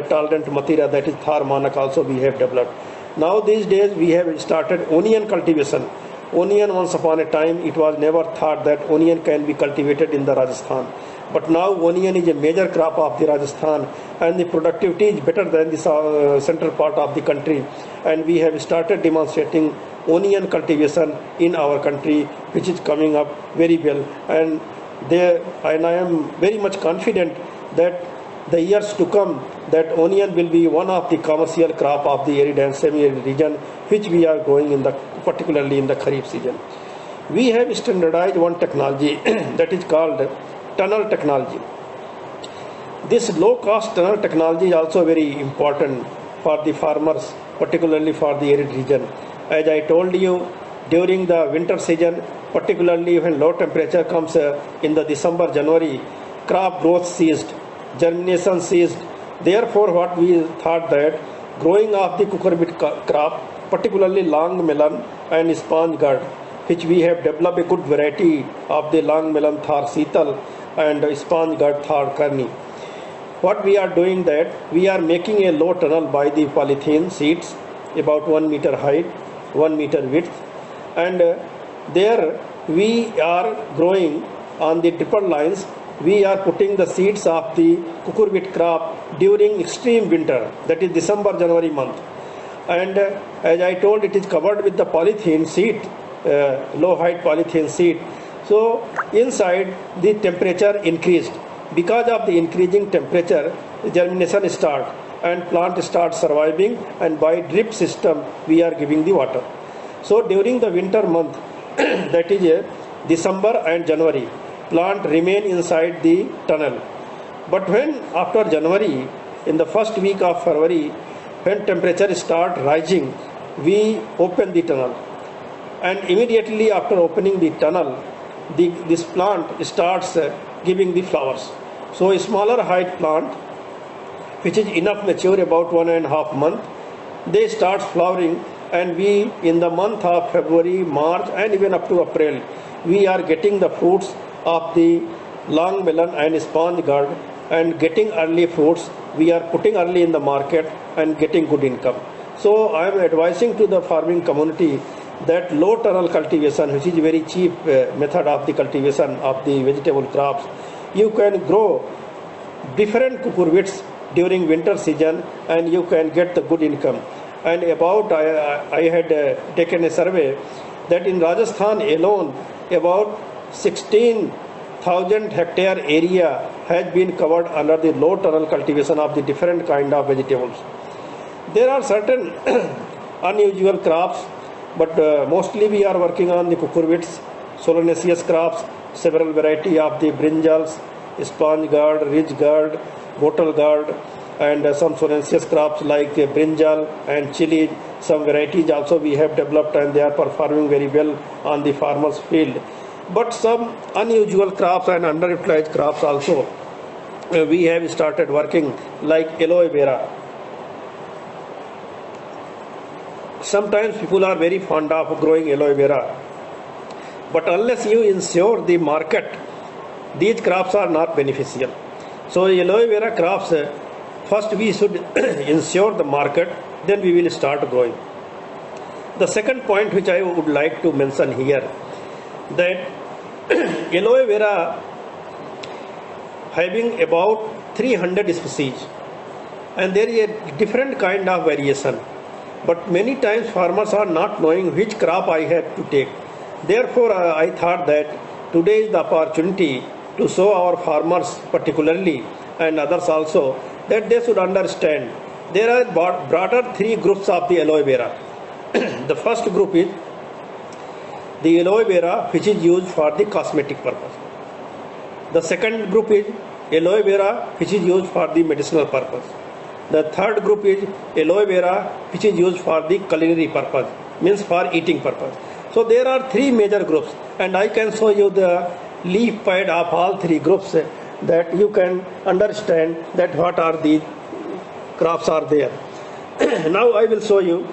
tolerant Matira, that is Thar Manak, also we have developed. Now these days we have started onion cultivation. Onion, once upon a time, it was never thought that onion can be cultivated in the Rajasthan. But now onion is a major crop of the Rajasthan, and the productivity is better than the central part of the country. And we have started demonstrating onion cultivation in our country, which is coming up very well. And I am very much confident that the years to come, that onion will be one of the commercial crop of the arid and semi-arid region, which we are growing particularly in the Kharif season. We have standardized one technology that is called tunnel technology. This low-cost tunnel technology is also very important for the farmers, particularly for the arid region. As I told you, during the winter season, particularly when low temperature comes in the December, January, crop growth ceased, germination ceased, Therefore, what we thought that growing of the cucurbit crop, particularly long melon and sponge gourd, which we have developed a good variety of the long melon Thar Seetal and sponge gourd Thar Karni. What we are doing that we are making a low tunnel by the polythene seeds about 1 meter height, 1 meter width, and there we are growing on the triple lines. We are putting the seeds of the cucurbit crop during extreme winter, that is December, January month. And as I told, it is covered with the polythene seed, low height polythene seed. So inside the temperature increased. Because of the increasing temperature, germination start and plant start surviving, and by drip system we are giving the water. So during the winter month, that is December and January, plant remain inside the tunnel. But when after January, in the first week of February, when temperature start rising, we open the tunnel, and immediately after opening the tunnel, this plant starts giving the flowers. So a smaller height plant, which is enough mature about 1.5 months, they start flowering, and we in the month of February, March and even up to April, we are getting the fruits of the long melon and sponge gourd, and getting early fruits. We are putting early in the market and getting good income. So I am advising to the farming community that low tunnel cultivation, which is very cheap method of the cultivation of the vegetable crops, you can grow different cucurbits during winter season and you can get the good income. And about I had taken a survey that in Rajasthan alone about 16,000 hectare area has been covered under the low tunnel cultivation of the different kind of vegetables. There are certain unusual crops, but mostly we are working on the cucurbits, solanaceous crops, several variety of the brinjals, sponge gourd, ridge gourd, bottle gourd, and some solanaceous crops like brinjal and chili. Some varieties also we have developed and they are performing very well on the farmers field. But some unusual crops and underutilized crops also we have started working, like aloe vera. Sometimes people are very fond of growing aloe vera, but unless you ensure the market, these crops are not beneficial. So aloe vera crops, first we should ensure the market, then we will start growing. The second point which I would like to mention here, that aloe vera having about 300 species, and there is a different kind of variation. But many times farmers are not knowing which crop I have to take. Therefore, I thought that today is the opportunity to show our farmers particularly and others also that they should understand there are broader three groups of the aloe vera. The first group is the aloe vera which is used for the cosmetic purpose. The second group is aloe vera which is used for the medicinal purpose. The third group is aloe vera which is used for the culinary purpose, means for eating purpose. So there are three major groups, and I can show you the leaf pad of all three groups that you can understand that what are the crops are there. Now I will show you.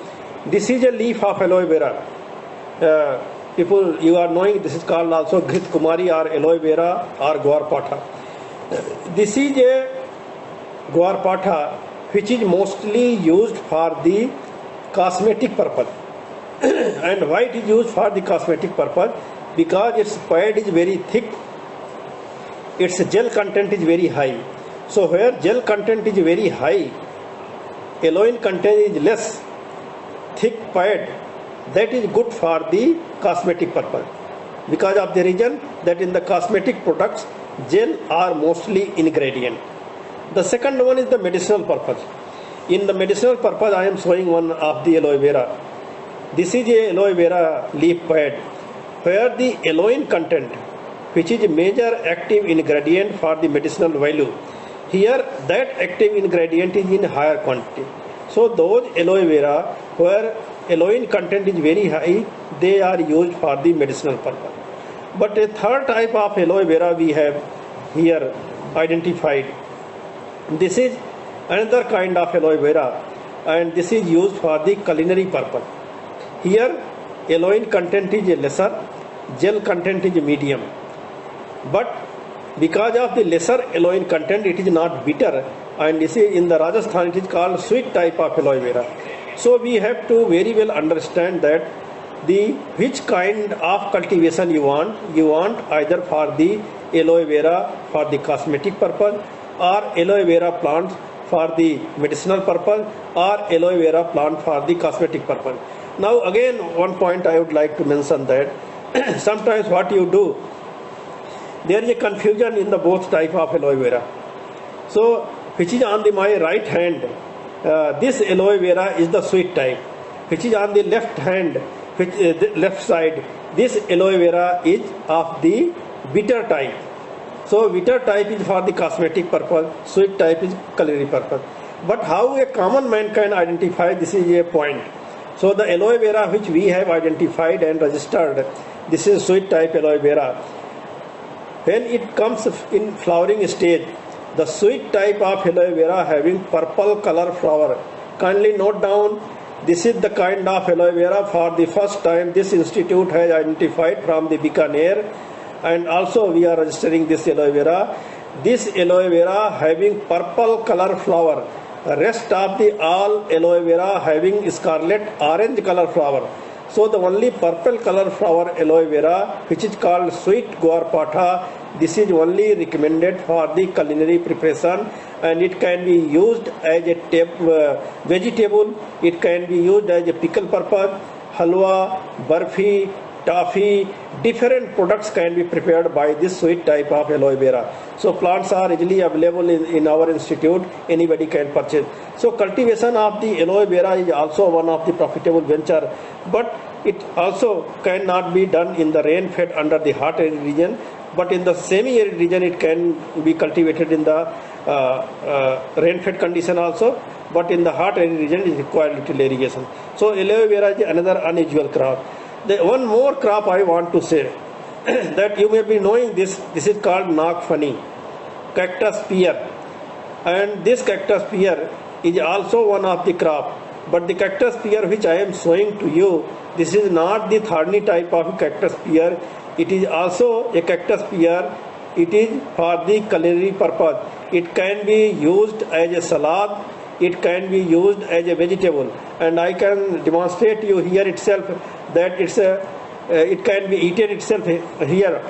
This is a leaf of aloe vera. People, you are knowing this is called also Ghrit Kumari or aloe vera or Guarpata. This is a Guarpata which is mostly used for the cosmetic purpose. And why it is used for the cosmetic purpose? Because its pad is very thick, its gel content is very high. So where gel content is very high, aloin content is less, thick pad, that is good for the cosmetic purpose. Because of the reason that in the cosmetic products, gel are mostly ingredient. The second one is the medicinal purpose. In the medicinal purpose, I am showing one of the aloe vera. This is a aloe vera leaf pad where the aloin content, which is a major active ingredient for the medicinal value, here that active ingredient is in higher quantity. So those aloe vera where aloin content is very high, they are used for the medicinal purpose. But a third type of aloe vera we have here identified. This is another kind of aloe vera, and this is used for the culinary purpose. Here, aloin content is lesser, gel content is medium. But because of the lesser aloin content, it is not bitter, and this is in the Rajasthan it is called sweet type of aloe vera. So we have to very well understand that the which kind of cultivation you want. You want either for the aloe vera for the cosmetic purpose, or aloe vera plant for the medicinal purpose, or aloe vera plant for the cosmetic purpose. Now again, one point I would like to mention that sometimes what you do, there is a confusion in the both type of aloe vera. So which is on the my right hand, this aloe vera is the sweet type, which is on the left hand, which the left side, this aloe vera is of the bitter type. So bitter type is for the cosmetic purpose, sweet type is culinary purpose. But how a common man can identify, this is a point. So the aloe vera which we have identified and registered, this is sweet type aloe vera. When it comes in flowering stage, the sweet type of aloe vera having purple color flower. Kindly note down, this is the kind of aloe vera for the first time this institute has identified from the Bikaner, and also we are registering this aloe vera. This aloe vera having purple color flower. Rest of the all aloe vera having scarlet orange color flower. So the only purple color flower aloe vera, which is called sweet guarpata, this is only recommended for the culinary preparation, and it can be used as a vegetable, it can be used as a pickle purpose, halwa, barfi, toffee, different products can be prepared by this sweet type of aloe vera. So plants are easily available in our institute, anybody can purchase. So cultivation of the aloe vera is also one of the profitable venture, but it also cannot be done in the rain-fed under the hot arid region, but in the semi-arid region it can be cultivated in the rain-fed condition also, but in the hot arid region it requires little irrigation. So aloe vera is another unusual crop. The one more crop I want to say that you may be knowing this is called Nagfani, cactus pear, and this cactus pear is also one of the crop, but the cactus pear which I am showing to you, this is not the thorny type of cactus pear, it is also a cactus pear, it is for the culinary purpose, it can be used as a salad, it can be used as a vegetable, and I can demonstrate you here itself that it can be eaten itself here.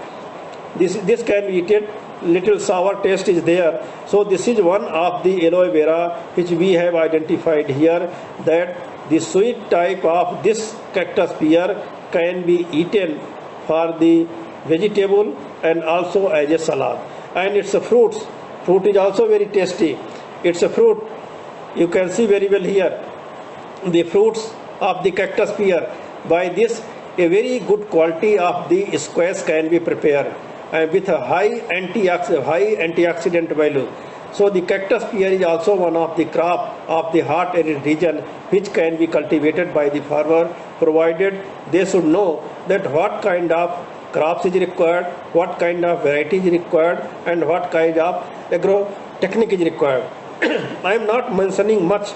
This can be eaten, little sour taste is there. So this is one of the aloe vera which we have identified here, that the sweet type of this cactus pear can be eaten for the vegetable and also as a salad. And it's a fruit is also very tasty. It's a fruit, you can see very well here the fruits of the cactus pear. By this a very good quality of the squash can be prepared with a high antioxidant value. So the cactus pear is also one of the crop of the hot arid region which can be cultivated by the farmer, provided they should know that what kind of crops is required, what kind of variety is required, and what kind of agro technique is required. I am not mentioning much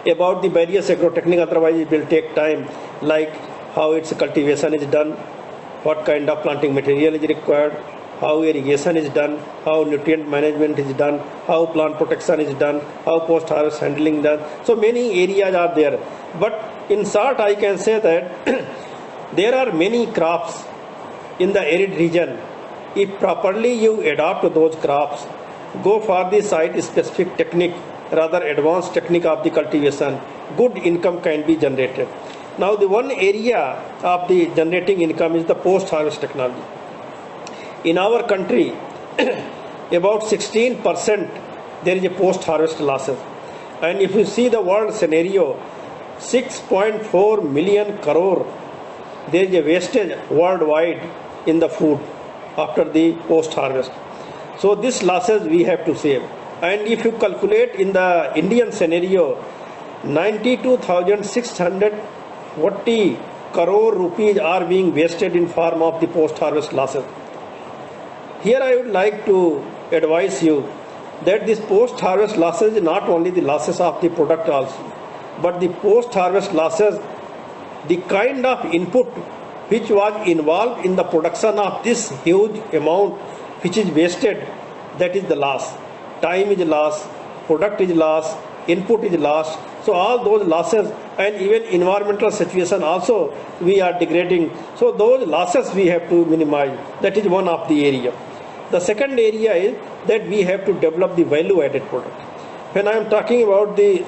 about the various agro technique, otherwise it will take time, like how its cultivation is done, what kind of planting material is required, how irrigation is done, how nutrient management is done, how plant protection is done, how post-harvest handling done. So many areas are there. But in short, I can say that there are many crops in the arid region. If properly you adopt those crops, go for the site-specific technique, rather advanced technique of the cultivation, good income can be generated. Now the one area of the generating income is the post-harvest technology. In our country, about 16% there is a post-harvest losses. And if you see the world scenario, 6.4 million crore, there is a wastage worldwide in the food after the post-harvest. So this losses we have to save. And if you calculate in the Indian scenario, 92,640 crore rupees are being wasted in form of the post-harvest losses. Here I would like to advise you that this post-harvest losses is not only the losses of the product also, but the post-harvest losses, the kind of input which was involved in the production of this huge amount which is wasted, that is the loss. Time is loss, product is loss, input is loss. So all those losses, and even environmental situation also we are degrading. So those losses we have to minimize. That is one of the area. The second area is that we have to develop the value added product. When I am talking about the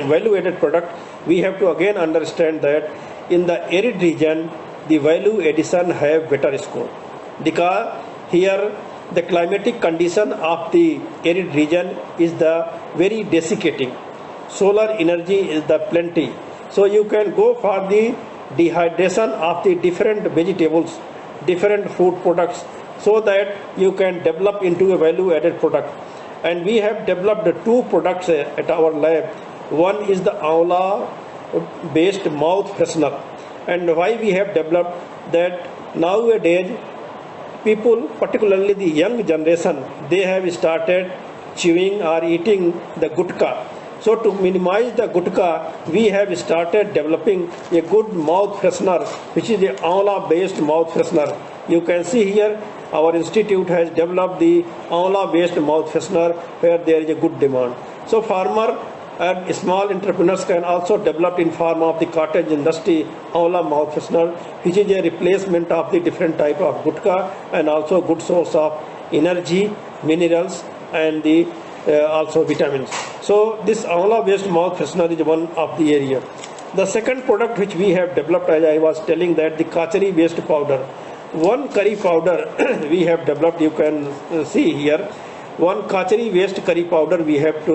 value added product, we have to again understand that in the arid region, the value addition have better score, because here the climatic condition of the arid region is the very desiccating. Solar energy is the plenty. So you can go for the dehydration of the different vegetables, different food products, so that you can develop into a value added product. And we have developed two products at our lab. One is the Amla based mouth freshener. And why we have developed that, nowadays people, particularly the young generation, they have started chewing or eating the gutka. So to minimize the gutka, we have started developing a good mouth freshener, which is the Amla based mouth freshener. You can see here our institute has developed the Amla based mouth freshener where there is a good demand. So farmer and small entrepreneurs can also develop in form of the cottage industry Amla mouth freshener, which is a replacement of the different type of gutka and also good source of energy, minerals and the also vitamins. So this Amla based mouth freshener is one of the area. The second product which we have developed, as I was telling, that the kachari based powder. One curry powder we have developed, you can see here. One kachari based curry powder we have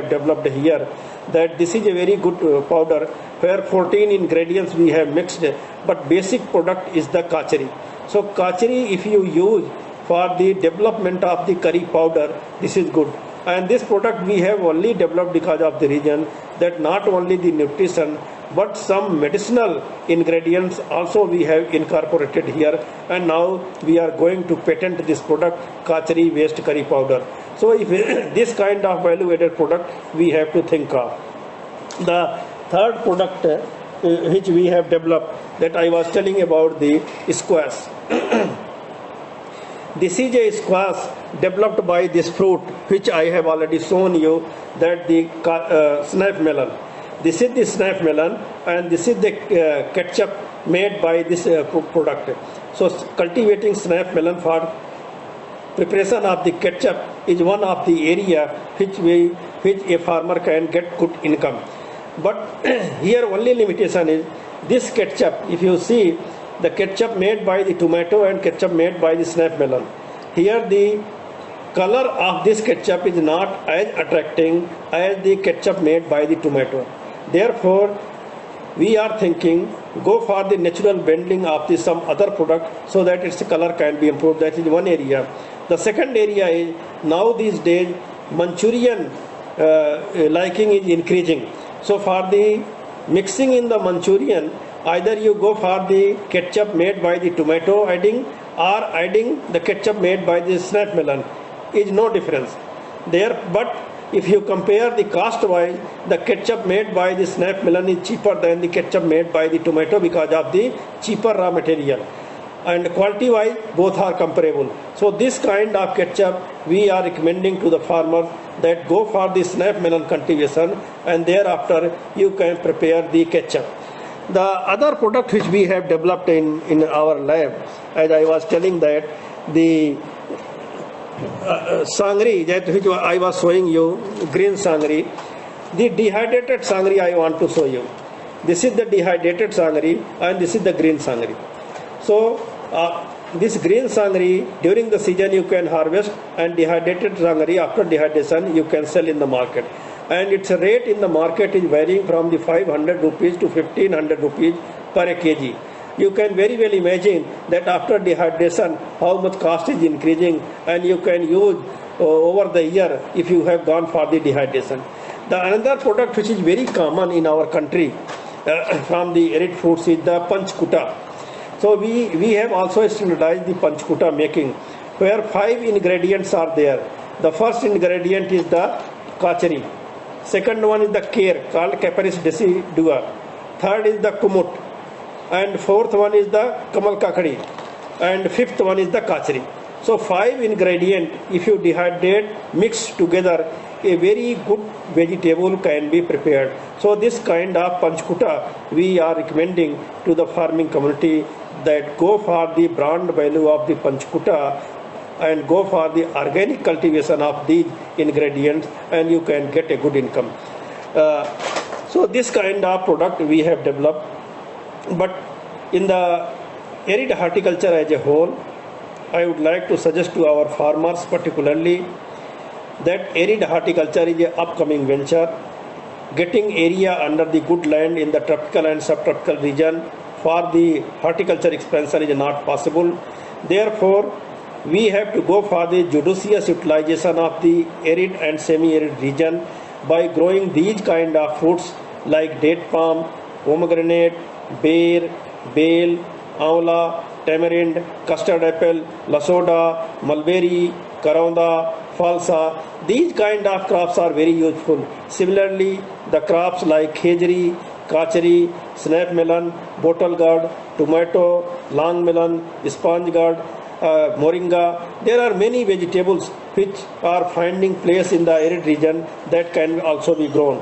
developed here. That this is a very good powder where 14 ingredients we have mixed, but basic product is the kachari. So kachari, if you use for the development of the curry powder, this is good. And this product we have only developed because of the reason that not only the nutrition but some medicinal ingredients also we have incorporated here, and now we are going to patent this product, kachari based curry powder. So if this kind of value added product we have to think of. The third product which we have developed, that I was telling about, the squash. This is a squash developed by this fruit which I have already shown you, that the snap melon. This is the snap melon and this is the ketchup made by this product. So cultivating snap melon for preparation of the ketchup is one of the area which a farmer can get good income. But here only limitation is this ketchup. If you see the ketchup made by the tomato and ketchup made by the snap melon, here the color of this ketchup is not as attracting as the ketchup made by the tomato. Therefore, we are thinking go for the natural blending of the some other product so that its color can be improved. That is one area. The second area is now these days Manchurian liking is increasing. So for the mixing in the Manchurian, either you go for the ketchup made by the tomato adding or adding the ketchup made by the snap melon. Is no difference there. But if you compare the cost wise, the ketchup made by the snap melon is cheaper than the ketchup made by the tomato because of the cheaper raw material, and quality wise both are comparable. So this kind of ketchup we are recommending to the farmers that go for the snap melon cultivation, and thereafter you can prepare the ketchup. The other product which we have developed in our lab, as I was telling, that the sangri, that which I was showing you, green sangri, the dehydrated sangri I want to show you. This is the dehydrated sangri and this is the green sangri. So this green sangri during the season you can harvest, and dehydrated sangri after dehydration you can sell in the market. And its rate in the market is varying from the 500 rupees to 1500 rupees per kg. You can very well imagine that after dehydration how much cost is increasing, and you can use over the year if you have gone for the dehydration. The another product which is very common in our country from the arid fruits is the panchkuta. So we have also standardized the panchkuta making, where 5 ingredients are there. The first ingredient is the kachari. Second one is the care, called Caparis decidua. Third is the kumut. And fourth one is the kamal kakadi. And fifth one is the kachari. So 5 ingredients, if you dehydrate, mix together, a very good vegetable can be prepared. So this kind of panchkuta we are recommending to the farming community, that go for the brand value of the panchkuta and go for the organic cultivation of these ingredients, and you can get a good income. So this kind of product we have developed. But in the arid horticulture as a whole, I would like to suggest to our farmers particularly that arid horticulture is an upcoming venture. Getting area under the good land in the tropical and subtropical region for the horticulture expansion is not possible. Therefore, we have to go for the judicious utilization of the arid and semi-arid region by growing these kind of fruits like date palm, pomegranate, bear, bale, amla, tamarind, custard apple, lasoda, mulberry, karonda, falsa. These kind of crops are very useful. Similarly, the crops like khejri, kachari, snap melon, bottle gourd, tomato, long melon, sponge gourd, moringa. There are many vegetables which are finding place in the arid region that can also be grown.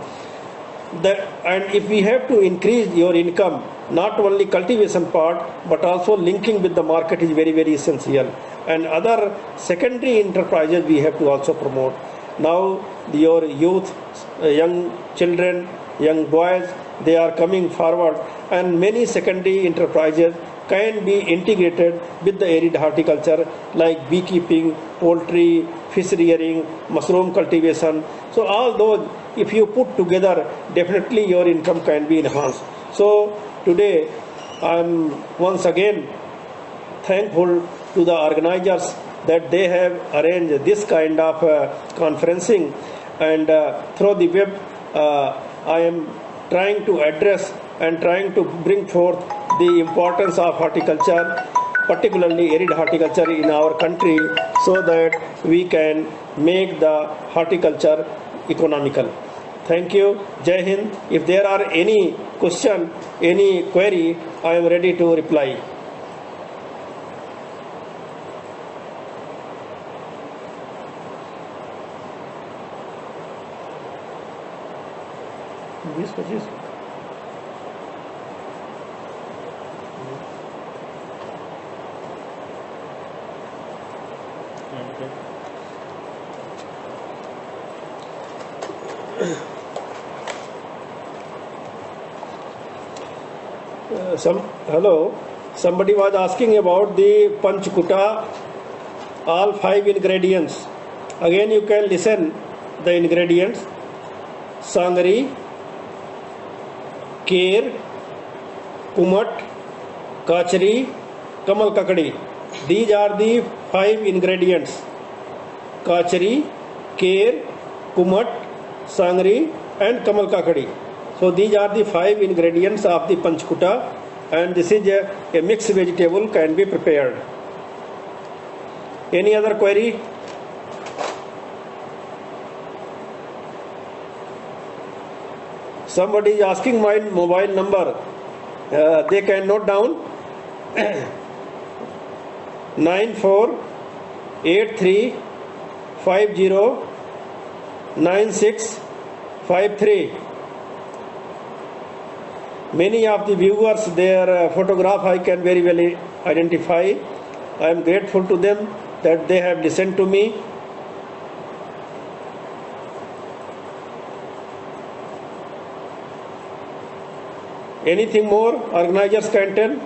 And if we have to increase your income, not only cultivation part but also linking with the market is very, very essential. And other secondary enterprises we have to also promote. Now your youth, young children, young boys, they are coming forward, and many secondary enterprises can be integrated with the arid horticulture like beekeeping, poultry, fish rearing, mushroom cultivation. So all those, if you put together, definitely your income can be enhanced. So today I am once again thankful to the organizers that they have arranged this kind of conferencing, and through the web I am trying to address and trying to bring forth the importance of horticulture, particularly arid horticulture in our country, so that we can make the horticulture economical. Thank you. Jai Hind. If there are any question, any query, I am ready to reply. Hello, somebody was asking about the panchkuta, all 5 ingredients. Again you can listen the ingredients: sangri, care, kumat, kachari, kamal kakadi. These are the 5 ingredients: kachari, care, kumat, sangri and kamal kakadi. So these are the 5 ingredients of the panchkuta, and this is a mixed vegetable can be prepared. Any other query? Somebody is asking my mobile number. They can note down 9483509653. Many of the viewers, their photograph I can very well identify. I am grateful to them that they have listened to me. Anything more organizers can tell?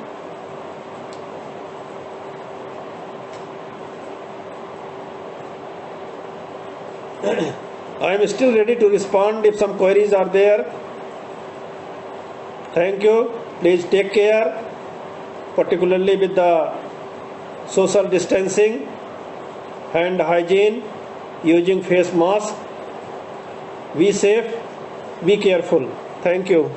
I am still ready to respond if some queries are there. Thank you. Please take care, particularly with the social distancing, hand hygiene, using face mask. Be safe, be careful. Thank you.